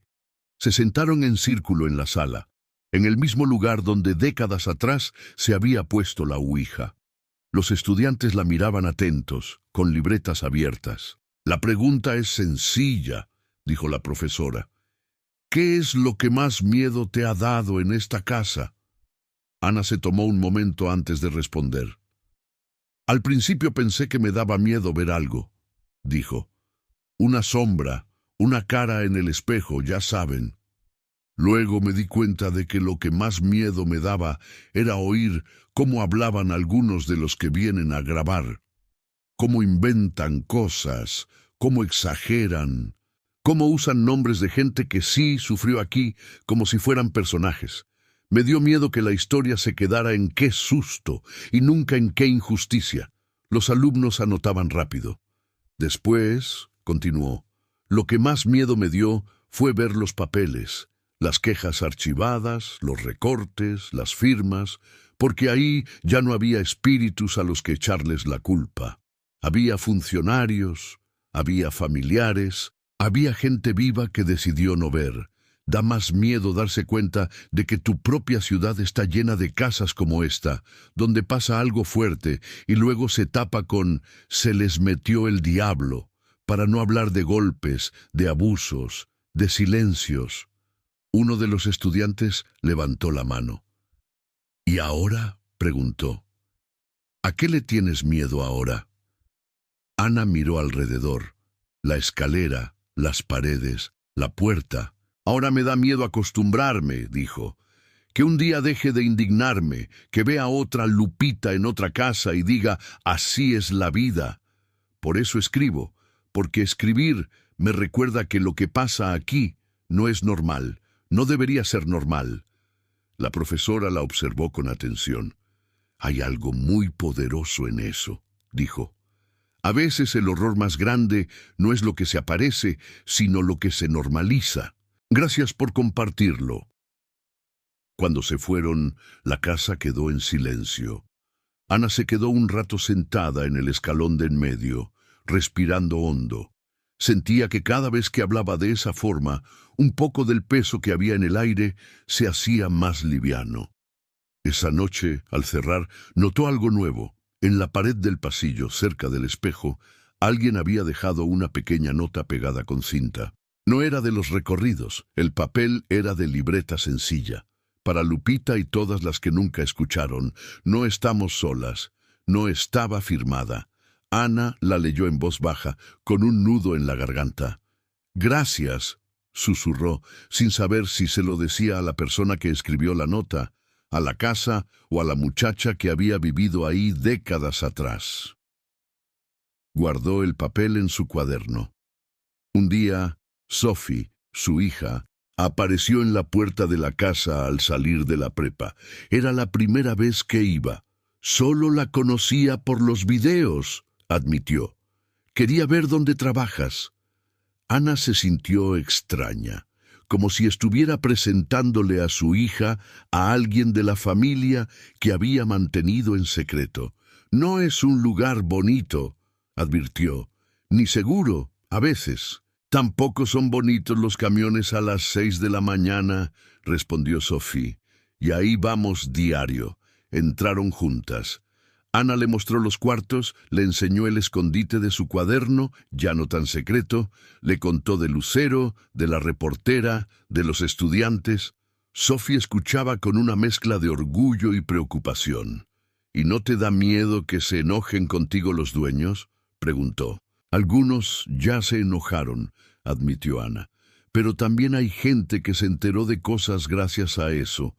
Se sentaron en círculo en la sala, en el mismo lugar donde décadas atrás se había puesto la ouija. Los estudiantes la miraban atentos, con libretas abiertas. «La pregunta es sencilla», dijo la profesora. «¿Qué es lo que más miedo te ha dado en esta casa?» Ana se tomó un momento antes de responder. «Al principio pensé que me daba miedo ver algo», dijo. «Una sombra, una cara en el espejo, ya saben. Luego me di cuenta de que lo que más miedo me daba era oír cómo hablaban algunos de los que vienen a grabar, cómo inventan cosas, cómo exageran, cómo usan nombres de gente que sí sufrió aquí como si fueran personajes. Me dio miedo que la historia se quedara en qué susto y nunca en qué injusticia». Los alumnos anotaban rápido. «Después», continuó, «lo que más miedo me dio fue ver los papeles, Las quejas archivadas, los recortes, las firmas, porque ahí ya no había espíritus a los que echarles la culpa. Había funcionarios, había familiares, había gente viva que decidió no ver. Da más miedo darse cuenta de que tu propia ciudad está llena de casas como esta, donde pasa algo fuerte y luego se tapa con «se les metió el diablo», para no hablar de golpes, de abusos, de silencios. Uno de los estudiantes levantó la mano. «¿Y ahora?», preguntó. «¿A qué le tienes miedo ahora?». Ana miró alrededor, la escalera, las paredes, la puerta. «Ahora me da miedo acostumbrarme», dijo. «Que un día deje de indignarme, que vea otra Lupita en otra casa y diga, así es la vida. Por eso escribo, porque escribir me recuerda que lo que pasa aquí no es normal, no debería ser normal». La profesora la observó con atención. «Hay algo muy poderoso en eso», dijo. «A veces el horror más grande no es lo que se aparece, sino lo que se normaliza. Gracias por compartirlo». Cuando se fueron, la casa quedó en silencio. Ana se quedó un rato sentada en el escalón de en medio, respirando hondo. Sentía que cada vez que hablaba de esa forma, un poco del peso que había en el aire se hacía más liviano. Esa noche, al cerrar, notó algo nuevo. En la pared del pasillo, cerca del espejo, alguien había dejado una pequeña nota pegada con cinta. No era de los recorridos, el papel era de libreta sencilla. Para Lupita y todas las que nunca escucharon, no estamos solas, no estaba firmada. Ana la leyó en voz baja, con un nudo en la garganta. «Gracias», susurró, sin saber si se lo decía a la persona que escribió la nota, a la casa o a la muchacha que había vivido ahí décadas atrás. Guardó el papel en su cuaderno. Un día, Sophie, su hija, apareció en la puerta de la casa al salir de la prepa. Era la primera vez que iba. «Solo la conocía por los videos», admitió. «Quería ver dónde trabajas». Ana se sintió extraña, como si estuviera presentándole a su hija a alguien de la familia que había mantenido en secreto. «No es un lugar bonito», advirtió, «ni seguro, a veces». «Tampoco son bonitos los camiones a las 6 de la mañana», respondió Sophie. «Y ahí vamos diario». Entraron juntas. Ana le mostró los cuartos, le enseñó el escondite de su cuaderno, ya no tan secreto, le contó de Lucero, de la reportera, de los estudiantes. Sophie escuchaba con una mezcla de orgullo y preocupación. «¿Y no te da miedo que se enojen contigo los dueños?», preguntó. «Algunos ya se enojaron», admitió Ana, «pero también hay gente que se enteró de cosas gracias a eso.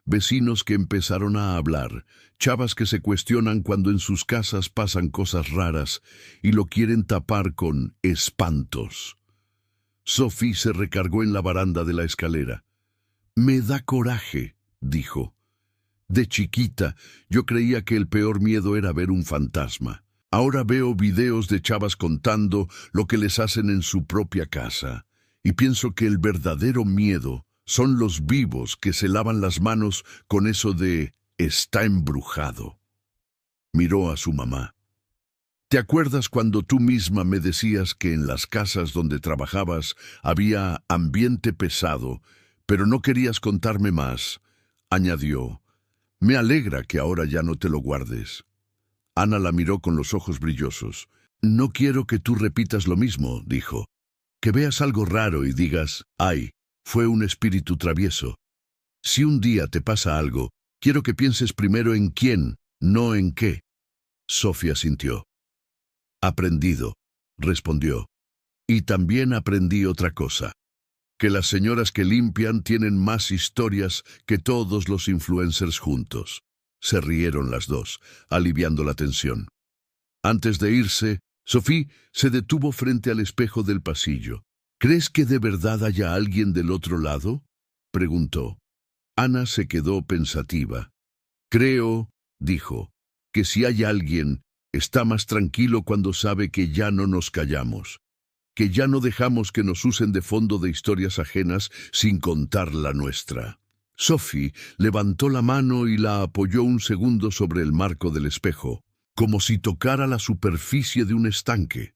Vecinos que empezaron a hablar, chavas que se cuestionan cuando en sus casas pasan cosas raras y lo quieren tapar con espantos». Sophie se recargó en la baranda de la escalera. «Me da coraje», dijo. «De chiquita, yo creía que el peor miedo era ver un fantasma. Ahora veo videos de chavas contando lo que les hacen en su propia casa, y pienso que el verdadero miedo son los vivos que se lavan las manos con eso de «está embrujado». Miró a su mamá. «¿Te acuerdas cuando tú misma me decías que en las casas donde trabajabas había ambiente pesado, pero no querías contarme más?», añadió. «Me alegra que ahora ya no te lo guardes». Ana la miró con los ojos brillosos. «No quiero que tú repitas lo mismo», dijo. «Que veas algo raro y digas, ay, fue un espíritu travieso. Si un día te pasa algo, quiero que pienses primero en quién, no en qué». Sofía sintió. «Aprendido», respondió. «Y también aprendí otra cosa, que las señoras que limpian tienen más historias que todos los influencers juntos». Se rieron las dos, aliviando la tensión. Antes de irse, Sophie se detuvo frente al espejo del pasillo. «¿Crees que de verdad haya alguien del otro lado?», preguntó. Ana se quedó pensativa. «Creo», dijo, «que si hay alguien, está más tranquilo cuando sabe que ya no nos callamos. que ya no dejamos que nos usen de fondo de historias ajenas sin contar la nuestra. Sophie levantó la mano y la apoyó un segundo sobre el marco del espejo, como si tocara la superficie de un estanque.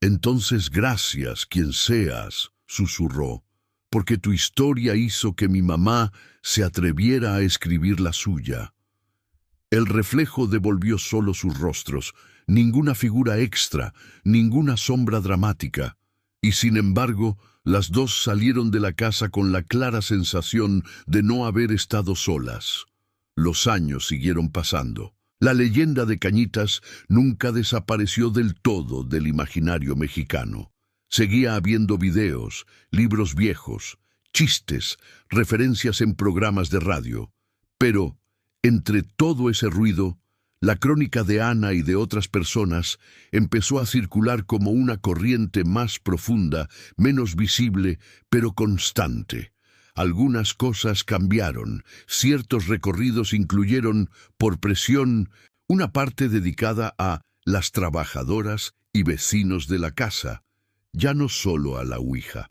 Entonces, gracias, quien seas, susurró, porque tu historia hizo que mi mamá se atreviera a escribir la suya. El reflejo devolvió solo sus rostros, ninguna figura extra, ninguna sombra dramática, y sin embargo, las dos salieron de la casa con la clara sensación de no haber estado solas. Los años siguieron pasando. La leyenda de Cañitas nunca desapareció del todo del imaginario mexicano. Seguía habiendo videos, libros viejos, chistes, referencias en programas de radio. Pero, entre todo ese ruido, la crónica de Ana y de otras personas empezó a circular como una corriente más profunda, menos visible, pero constante. Algunas cosas cambiaron, ciertos recorridos incluyeron, por presión, una parte dedicada a las trabajadoras y vecinos de la casa, ya no solo a la Ouija.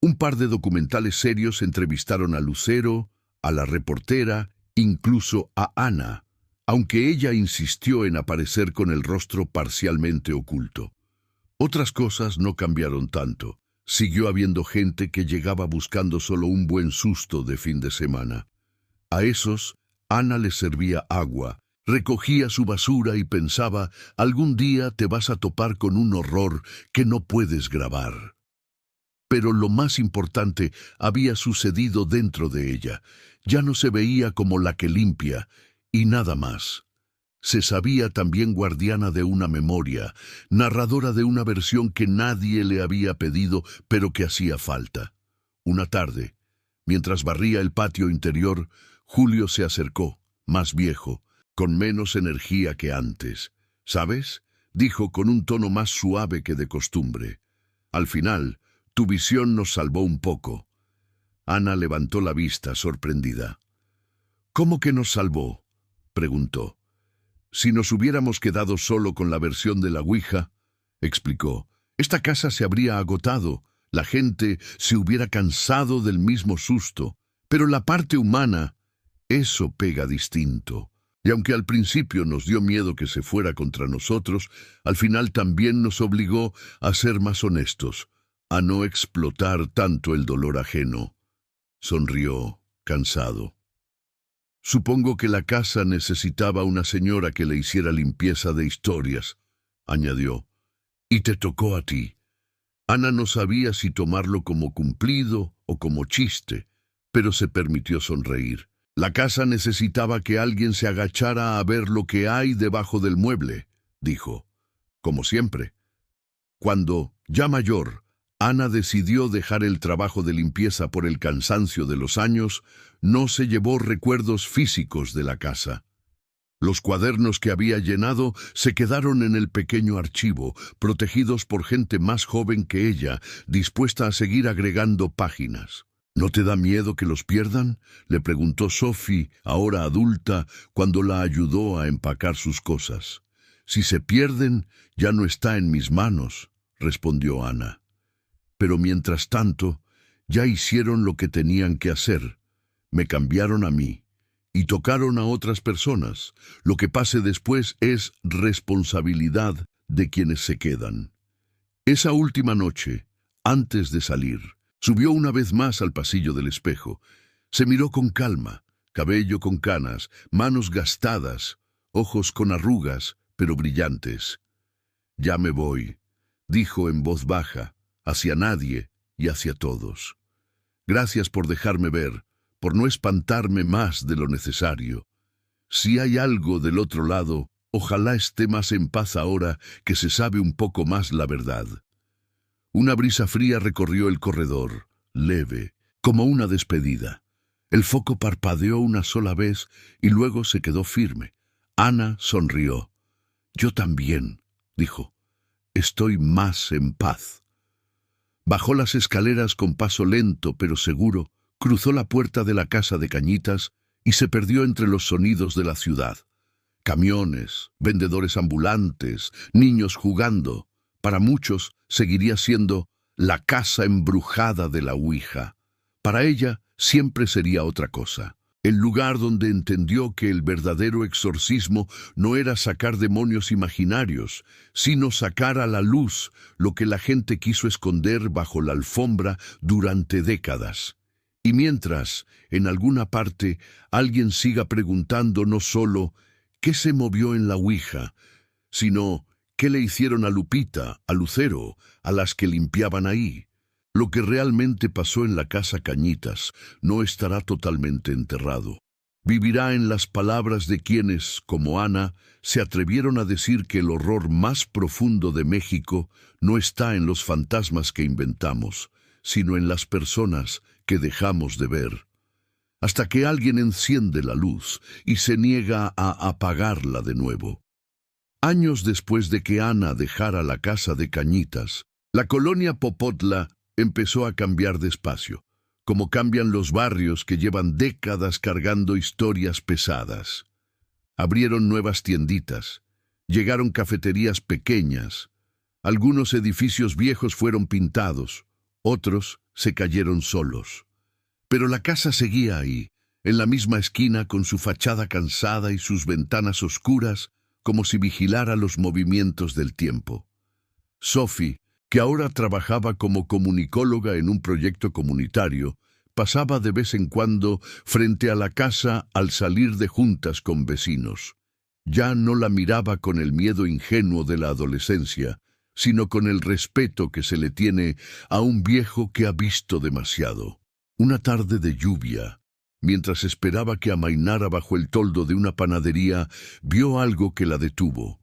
Un par de documentales serios entrevistaron a Lucero, a la reportera, incluso a Ana, aunque ella insistió en aparecer con el rostro parcialmente oculto. Otras cosas no cambiaron tanto. Siguió habiendo gente que llegaba buscando solo un buen susto de fin de semana. A esos, Ana les servía agua, recogía su basura y pensaba, algún día te vas a topar con un horror que no puedes grabar. Pero lo más importante había sucedido dentro de ella. Ya no se veía como la que limpia, y nada más. Se sabía también guardiana de una memoria, narradora de una versión que nadie le había pedido, pero que hacía falta. Una tarde, mientras barría el patio interior, Julio se acercó, más viejo, con menos energía que antes. ¿Sabes?, dijo con un tono más suave que de costumbre. Al final, tu visión nos salvó un poco. Ana levantó la vista, sorprendida. ¿Cómo que nos salvó?, preguntó. Si nos hubiéramos quedado solo con la versión de la Ouija, explicó, esta casa se habría agotado, la gente se hubiera cansado del mismo susto, pero la parte humana, eso pega distinto. Y aunque al principio nos dio miedo que se fuera contra nosotros, al final también nos obligó a ser más honestos, a no explotar tanto el dolor ajeno. Sonrió, cansado. Supongo que la casa necesitaba una señora que le hiciera limpieza de historias, añadió. Y te tocó a ti. Ana no sabía si tomarlo como cumplido o como chiste, pero se permitió sonreír. La casa necesitaba que alguien se agachara a ver lo que hay debajo del mueble, dijo, como siempre. Cuando, ya mayor, Ana decidió dejar el trabajo de limpieza por el cansancio de los años, no se llevó recuerdos físicos de la casa. Los cuadernos que había llenado se quedaron en el pequeño archivo, protegidos por gente más joven que ella, dispuesta a seguir agregando páginas. ¿No te da miedo que los pierdan?, le preguntó Sophie, ahora adulta, cuando la ayudó a empacar sus cosas. Si se pierden, ya no está en mis manos, respondió Ana. Pero mientras tanto, ya hicieron lo que tenían que hacer. Me cambiaron a mí y tocaron a otras personas. Lo que pase después es responsabilidad de quienes se quedan. Esa última noche, antes de salir, subió una vez más al pasillo del espejo. Se miró con calma, cabello con canas, manos gastadas, ojos con arrugas, pero brillantes. «Ya me voy», dijo en voz baja, hacia nadie y hacia todos. «Gracias por dejarme ver, por no espantarme más de lo necesario. Si hay algo del otro lado, ojalá esté más en paz ahora que se sabe un poco más la verdad». Una brisa fría recorrió el corredor, leve, como una despedida. El foco parpadeó una sola vez y luego se quedó firme. Ana sonrió. «Yo también», dijo. «Estoy más en paz». Bajó las escaleras con paso lento pero seguro, cruzó la puerta de la casa de Cañitas y se perdió entre los sonidos de la ciudad. Camiones, vendedores ambulantes, niños jugando. Para muchos seguiría siendo la casa embrujada de la Ouija. Para ella siempre sería otra cosa. El lugar donde entendió que el verdadero exorcismo no era sacar demonios imaginarios, sino sacar a la luz lo que la gente quiso esconder bajo la alfombra durante décadas. Y mientras, en alguna parte, alguien siga preguntando no solo ¿qué se movió en la Ouija?, sino ¿qué le hicieron a Lupita, a Lucero, a las que limpiaban ahí? Lo que realmente pasó en la casa Cañitas no estará totalmente enterrado. Vivirá en las palabras de quienes, como Ana, se atrevieron a decir que el horror más profundo de México no está en los fantasmas que inventamos, sino en las personas que dejamos de ver. Hasta que alguien enciende la luz y se niega a apagarla de nuevo. Años después de que Ana dejara la casa de Cañitas, la colonia Popotla empezó a cambiar despacio, como cambian los barrios que llevan décadas cargando historias pesadas. Abrieron nuevas tienditas, llegaron cafeterías pequeñas, algunos edificios viejos fueron pintados, otros se cayeron solos. Pero la casa seguía ahí, en la misma esquina con su fachada cansada y sus ventanas oscuras, como si vigilara los movimientos del tiempo. Sophie, que ahora trabajaba como comunicóloga en un proyecto comunitario, pasaba de vez en cuando frente a la casa al salir de juntas con vecinos. Ya no la miraba con el miedo ingenuo de la adolescencia, sino con el respeto que se le tiene a un viejo que ha visto demasiado. Una tarde de lluvia, mientras esperaba que amainara bajo el toldo de una panadería, vio algo que la detuvo.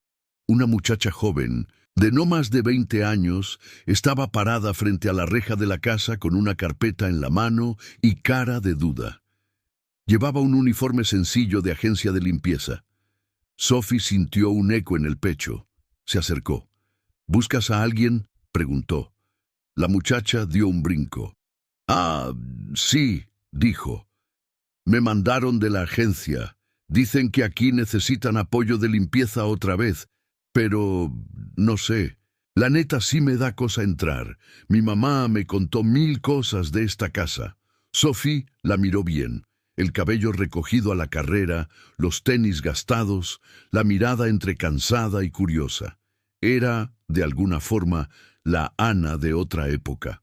Una muchacha joven, de no más de 20 años, estaba parada frente a la reja de la casa con una carpeta en la mano y cara de duda. Llevaba un uniforme sencillo de agencia de limpieza. Sophie sintió un eco en el pecho. Se acercó. ¿Buscas a alguien?, preguntó. La muchacha dio un brinco. «Ah, sí», dijo. «Me mandaron de la agencia. Dicen que aquí necesitan apoyo de limpieza otra vez. Pero, no sé, la neta sí me da cosa entrar. Mi mamá me contó 1000 cosas de esta casa». Sophie la miró bien, el cabello recogido a la carrera, los tenis gastados, la mirada entre cansada y curiosa. Era, de alguna forma, la Ana de otra época.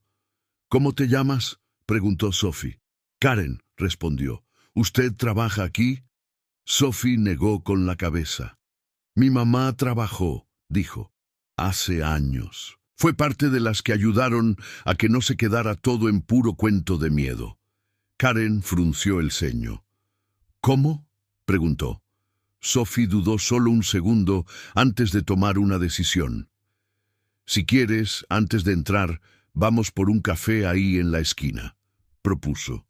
«¿Cómo te llamas?», preguntó Sophie. «Karen», respondió. «¿Usted trabaja aquí?». Sophie negó con la cabeza. «Mi mamá trabajó», dijo, «hace años. Fue parte de las que ayudaron a que no se quedara todo en puro cuento de miedo». Karen frunció el ceño. «¿Cómo?», preguntó. Sophie dudó solo un segundo antes de tomar una decisión. «Si quieres, antes de entrar, vamos por un café ahí en la esquina», propuso.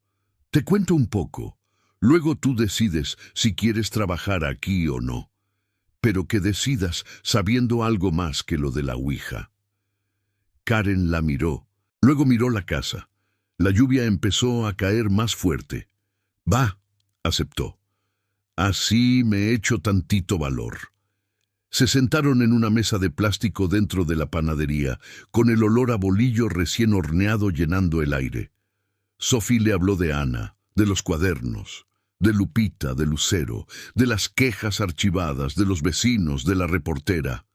«Te cuento un poco. Luego tú decides si quieres trabajar aquí o no. Pero que decidas sabiendo algo más que lo de la Ouija». Karen la miró, luego miró la casa. La lluvia empezó a caer más fuerte. «Va», aceptó. «Así me echo tantito valor». Se sentaron en una mesa de plástico dentro de la panadería, con el olor a bolillo recién horneado llenando el aire. Sophie le habló de Ana, de los cuadernos, de Lupita, de Lucero, de las quejas archivadas, de los vecinos, de la reportera.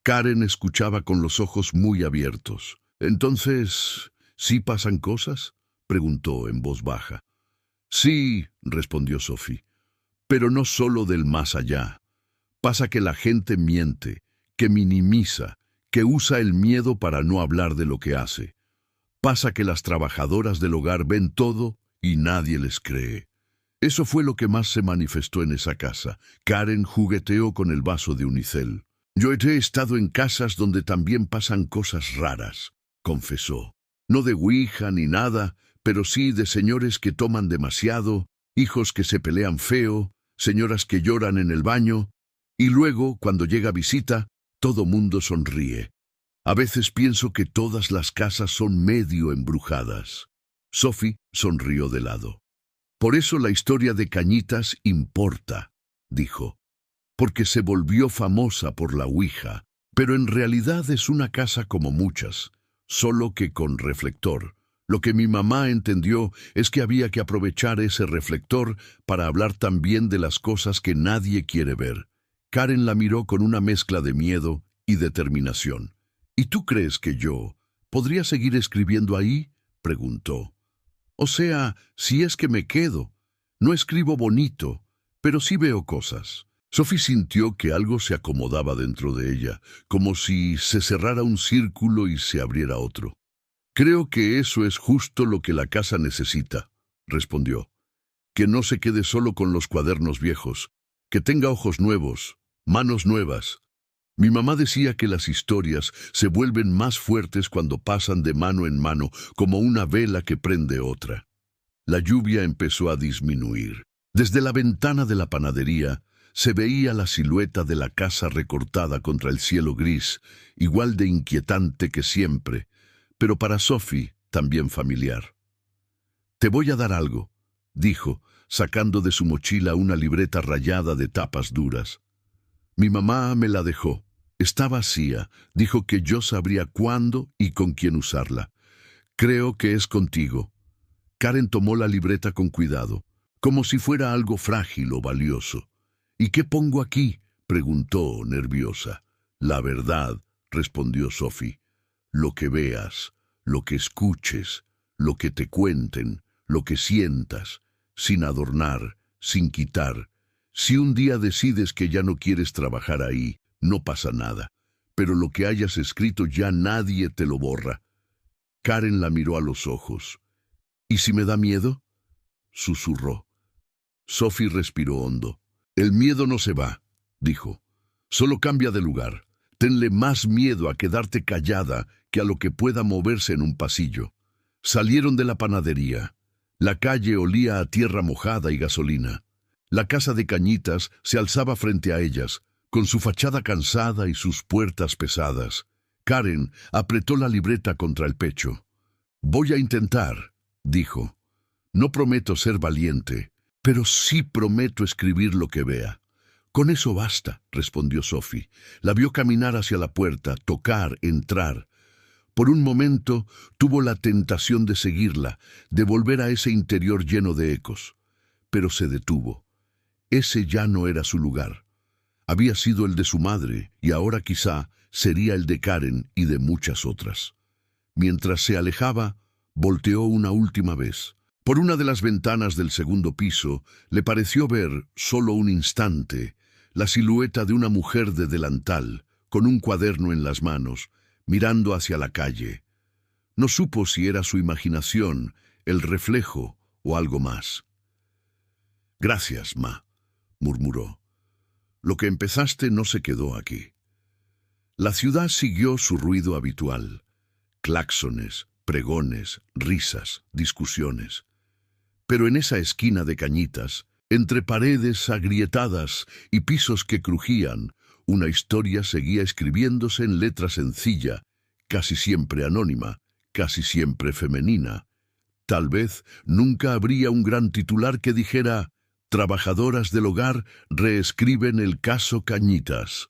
Karen escuchaba con los ojos muy abiertos. «Entonces, ¿sí pasan cosas?», preguntó en voz baja. «Sí», respondió Sophie, «pero no solo del más allá. Pasa que la gente miente, que minimiza, que usa el miedo para no hablar de lo que hace. Pasa que las trabajadoras del hogar ven todo y nadie les cree». Eso fue lo que más se manifestó en esa casa. Karen jugueteó con el vaso de unicel. «Yo he estado en casas donde también pasan cosas raras», confesó. «No de Ouija ni nada, pero sí de señores que toman demasiado, hijos que se pelean feo, señoras que lloran en el baño, y luego, cuando llega visita, todo mundo sonríe. A veces pienso que todas las casas son medio embrujadas». Sophie sonrió de lado. «Por eso la historia de Cañitas importa», dijo. «Porque se volvió famosa por la Ouija, Pero en realidad es una casa como muchas, solo que con reflector. Lo que mi mamá entendió es que había que aprovechar ese reflector para hablar también de las cosas que nadie quiere ver. Karen la miró con una mezcla de miedo y determinación. ¿Y tú crees que yo podría seguir escribiendo ahí?, preguntó. O sea, si es que me quedo. No escribo bonito, pero sí veo cosas. Sophie sintió que algo se acomodaba dentro de ella, como si se cerrara un círculo y se abriera otro. Creo que eso es justo lo que la casa necesita, respondió. Que no se quede solo con los cuadernos viejos, que tenga ojos nuevos, manos nuevas. Mi mamá decía que las historias se vuelven más fuertes cuando pasan de mano en mano, como una vela que prende otra. La lluvia empezó a disminuir. Desde la ventana de la panadería se veía la silueta de la casa recortada contra el cielo gris, igual de inquietante que siempre, pero para Sophie también familiar. «Te voy a dar algo», dijo, sacando de su mochila una libreta rayada de tapas duras. Mi mamá me la dejó. Está vacía. Dijo que yo sabría cuándo y con quién usarla. Creo que es contigo. Karen tomó la libreta con cuidado, como si fuera algo frágil o valioso. «¿Y qué pongo aquí?», preguntó, nerviosa. «La verdad», respondió Sophie. «Lo que veas, lo que escuches, lo que te cuenten, lo que sientas, sin adornar, sin quitar. Si un día decides que ya no quieres trabajar ahí, no pasa nada, pero lo que hayas escrito ya nadie te lo borra». Karen la miró a los ojos. «¿Y si me da miedo?», susurró. Sophie respiró hondo. «El miedo no se va», dijo. «Solo cambia de lugar. Tenle más miedo a quedarte callada que a lo que pueda moverse en un pasillo». Salieron de la panadería. La calle olía a tierra mojada y gasolina. La casa de Cañitas se alzaba frente a ellas, con su fachada cansada y sus puertas pesadas. Karen apretó la libreta contra el pecho. «Voy a intentar», dijo. «No prometo ser valiente, pero sí prometo escribir lo que vea». «Con eso basta», respondió Sophie. La vio caminar hacia la puerta, tocar, entrar. Por un momento tuvo la tentación de seguirla, de volver a ese interior lleno de ecos. Pero se detuvo. Ese ya no era su lugar. Había sido el de su madre, y ahora quizá sería el de Karen y de muchas otras. Mientras se alejaba, volteó una última vez. Por una de las ventanas del segundo piso le pareció ver, solo un instante, la silueta de una mujer de delantal, con un cuaderno en las manos, mirando hacia la calle. No supo si era su imaginación, el reflejo o algo más. «Gracias, ma», murmuró. «Lo que empezaste no se quedó aquí». La ciudad siguió su ruido habitual. Claxones, pregones, risas, discusiones. Pero en esa esquina de Cañitas, entre paredes agrietadas y pisos que crujían, una historia seguía escribiéndose en letra sencilla, casi siempre anónima, casi siempre femenina. Tal vez nunca habría un gran titular que dijera: «Trabajadoras del hogar reescriben el caso Cañitas».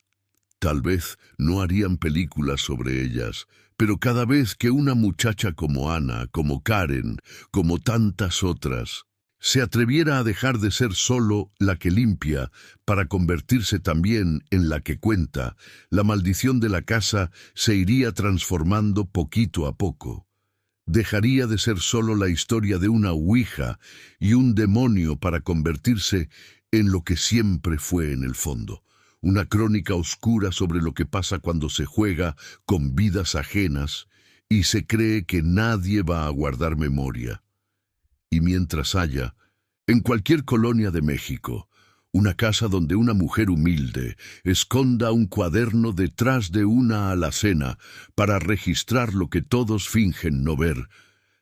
Tal vez no harían películas sobre ellas, pero cada vez que una muchacha como Ana, como Karen, como tantas otras, se atreviera a dejar de ser solo la que limpia para convertirse también en la que cuenta, la maldición de la casa se iría transformando poquito a poco. Dejaría de ser solo la historia de una ouija y un demonio para convertirse en lo que siempre fue en el fondo. Una crónica oscura sobre lo que pasa cuando se juega con vidas ajenas y se cree que nadie va a guardar memoria. Y mientras haya, en cualquier colonia de México, una casa donde una mujer humilde esconda un cuaderno detrás de una alacena para registrar lo que todos fingen no ver,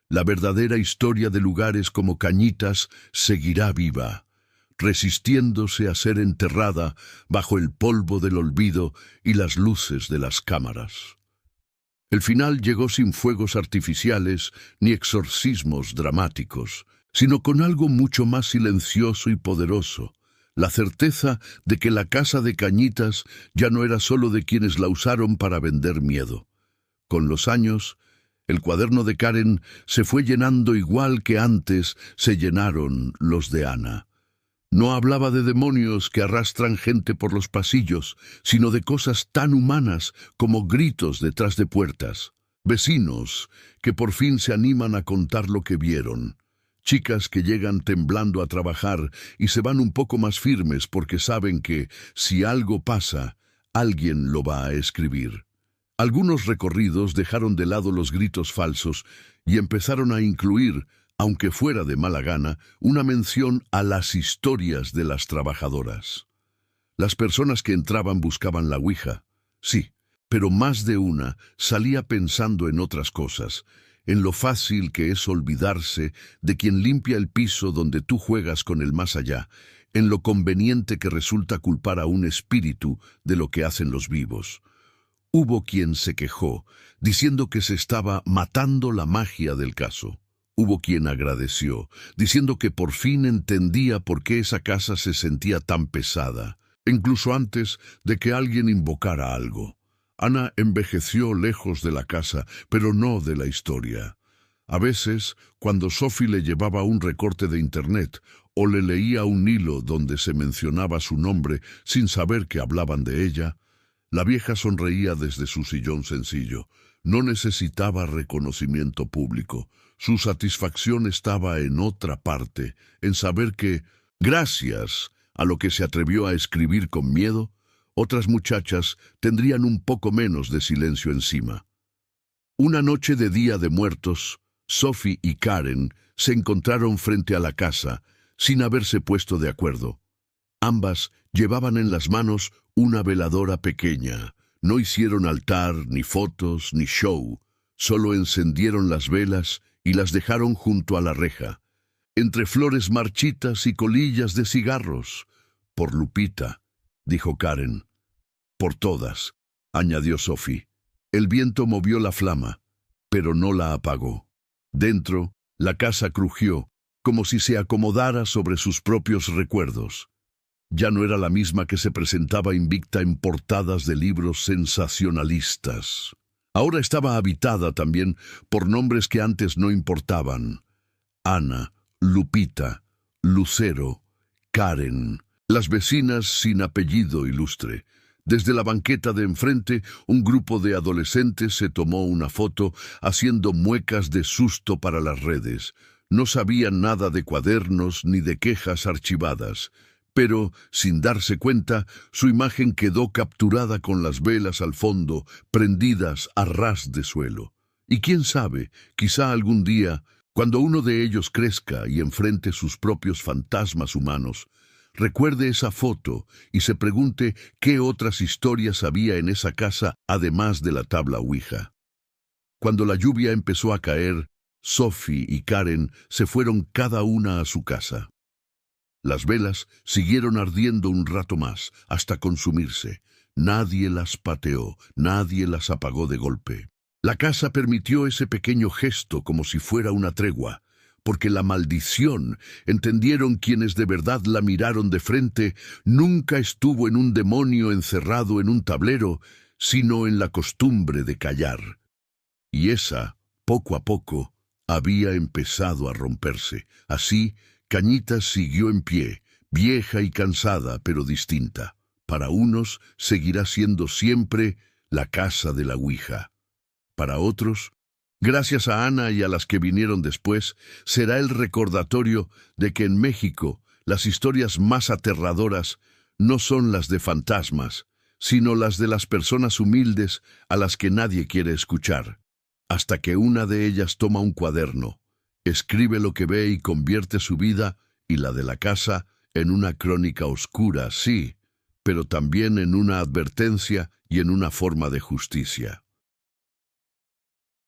la verdadera historia de lugares como Cañitas seguirá viva, resistiéndose a ser enterrada bajo el polvo del olvido y las luces de las cámaras. El final llegó sin fuegos artificiales ni exorcismos dramáticos, sino con algo mucho más silencioso y poderoso: la certeza de que la casa de Cañitas ya no era solo de quienes la usaron para vender miedo. Con los años, el cuaderno de Karen se fue llenando igual que antes se llenaron los de Ana. No hablaba de demonios que arrastran gente por los pasillos, sino de cosas tan humanas como gritos detrás de puertas, vecinos que por fin se animan a contar lo que vieron, chicas que llegan temblando a trabajar y se van un poco más firmes porque saben que, si algo pasa, alguien lo va a escribir. Algunos recorridos dejaron de lado los gritos falsos y empezaron a incluir, aunque fuera de mala gana, una mención a las historias de las trabajadoras. Las personas que entraban buscaban la ouija, sí, pero más de una salía pensando en otras cosas, en lo fácil que es olvidarse de quien limpia el piso donde tú juegas con el más allá, en lo conveniente que resulta culpar a un espíritu de lo que hacen los vivos. Hubo quien se quejó, diciendo que se estaba matando la magia del caso. Hubo quien agradeció, diciendo que por fin entendía por qué esa casa se sentía tan pesada, incluso antes de que alguien invocara algo. Ana envejeció lejos de la casa, pero no de la historia. A veces, cuando Sophie le llevaba un recorte de internet o le leía un hilo donde se mencionaba su nombre sin saber que hablaban de ella, la vieja sonreía desde su sillón sencillo. No necesitaba reconocimiento público. Su satisfacción estaba en otra parte, en saber que, gracias a lo que se atrevió a escribir con miedo, otras muchachas tendrían un poco menos de silencio encima. Una noche de Día de Muertos, Sophie y Karen se encontraron frente a la casa, sin haberse puesto de acuerdo. Ambas llevaban en las manos una veladora pequeña. No hicieron altar, ni fotos, ni show. Solo encendieron las velas y las dejaron junto a la reja, entre flores marchitas y colillas de cigarros. Por Lupita, dijo Karen. Por todas, añadió Sophie. El viento movió la flama, pero no la apagó. Dentro, la casa crujió, como si se acomodara sobre sus propios recuerdos. Ya no era la misma que se presentaba invicta en portadas de libros sensacionalistas. Ahora estaba habitada también por nombres que antes no importaban. Ana, Lupita, Lucero, Karen, las vecinas sin apellido ilustre. Desde la banqueta de enfrente, un grupo de adolescentes se tomó una foto haciendo muecas de susto para las redes. No sabían nada de cuadernos ni de quejas archivadas, pero, sin darse cuenta, su imagen quedó capturada con las velas al fondo, prendidas a ras de suelo. Y quién sabe, quizá algún día, cuando uno de ellos crezca y enfrente sus propios fantasmas humanos, recuerde esa foto y se pregunte qué otras historias había en esa casa además de la tabla ouija. Cuando la lluvia empezó a caer, Sophie y Karen se fueron cada una a su casa. Las velas siguieron ardiendo un rato más, hasta consumirse. Nadie las pateó, nadie las apagó de golpe. La casa permitió ese pequeño gesto como si fuera una tregua, porque la maldición, entendieron quienes de verdad la miraron de frente, nunca estuvo en un demonio encerrado en un tablero, sino en la costumbre de callar. Y esa, poco a poco, había empezado a romperse. Así, Cañitas siguió en pie, vieja y cansada, pero distinta. Para unos, seguirá siendo siempre la casa de la ouija. Para otros, gracias a Ana y a las que vinieron después, será el recordatorio de que en México las historias más aterradoras no son las de fantasmas, sino las de las personas humildes a las que nadie quiere escuchar. Hasta que una de ellas toma un cuaderno, escribe lo que ve y convierte su vida y la de la casa en una crónica oscura, sí, pero también en una advertencia y en una forma de justicia.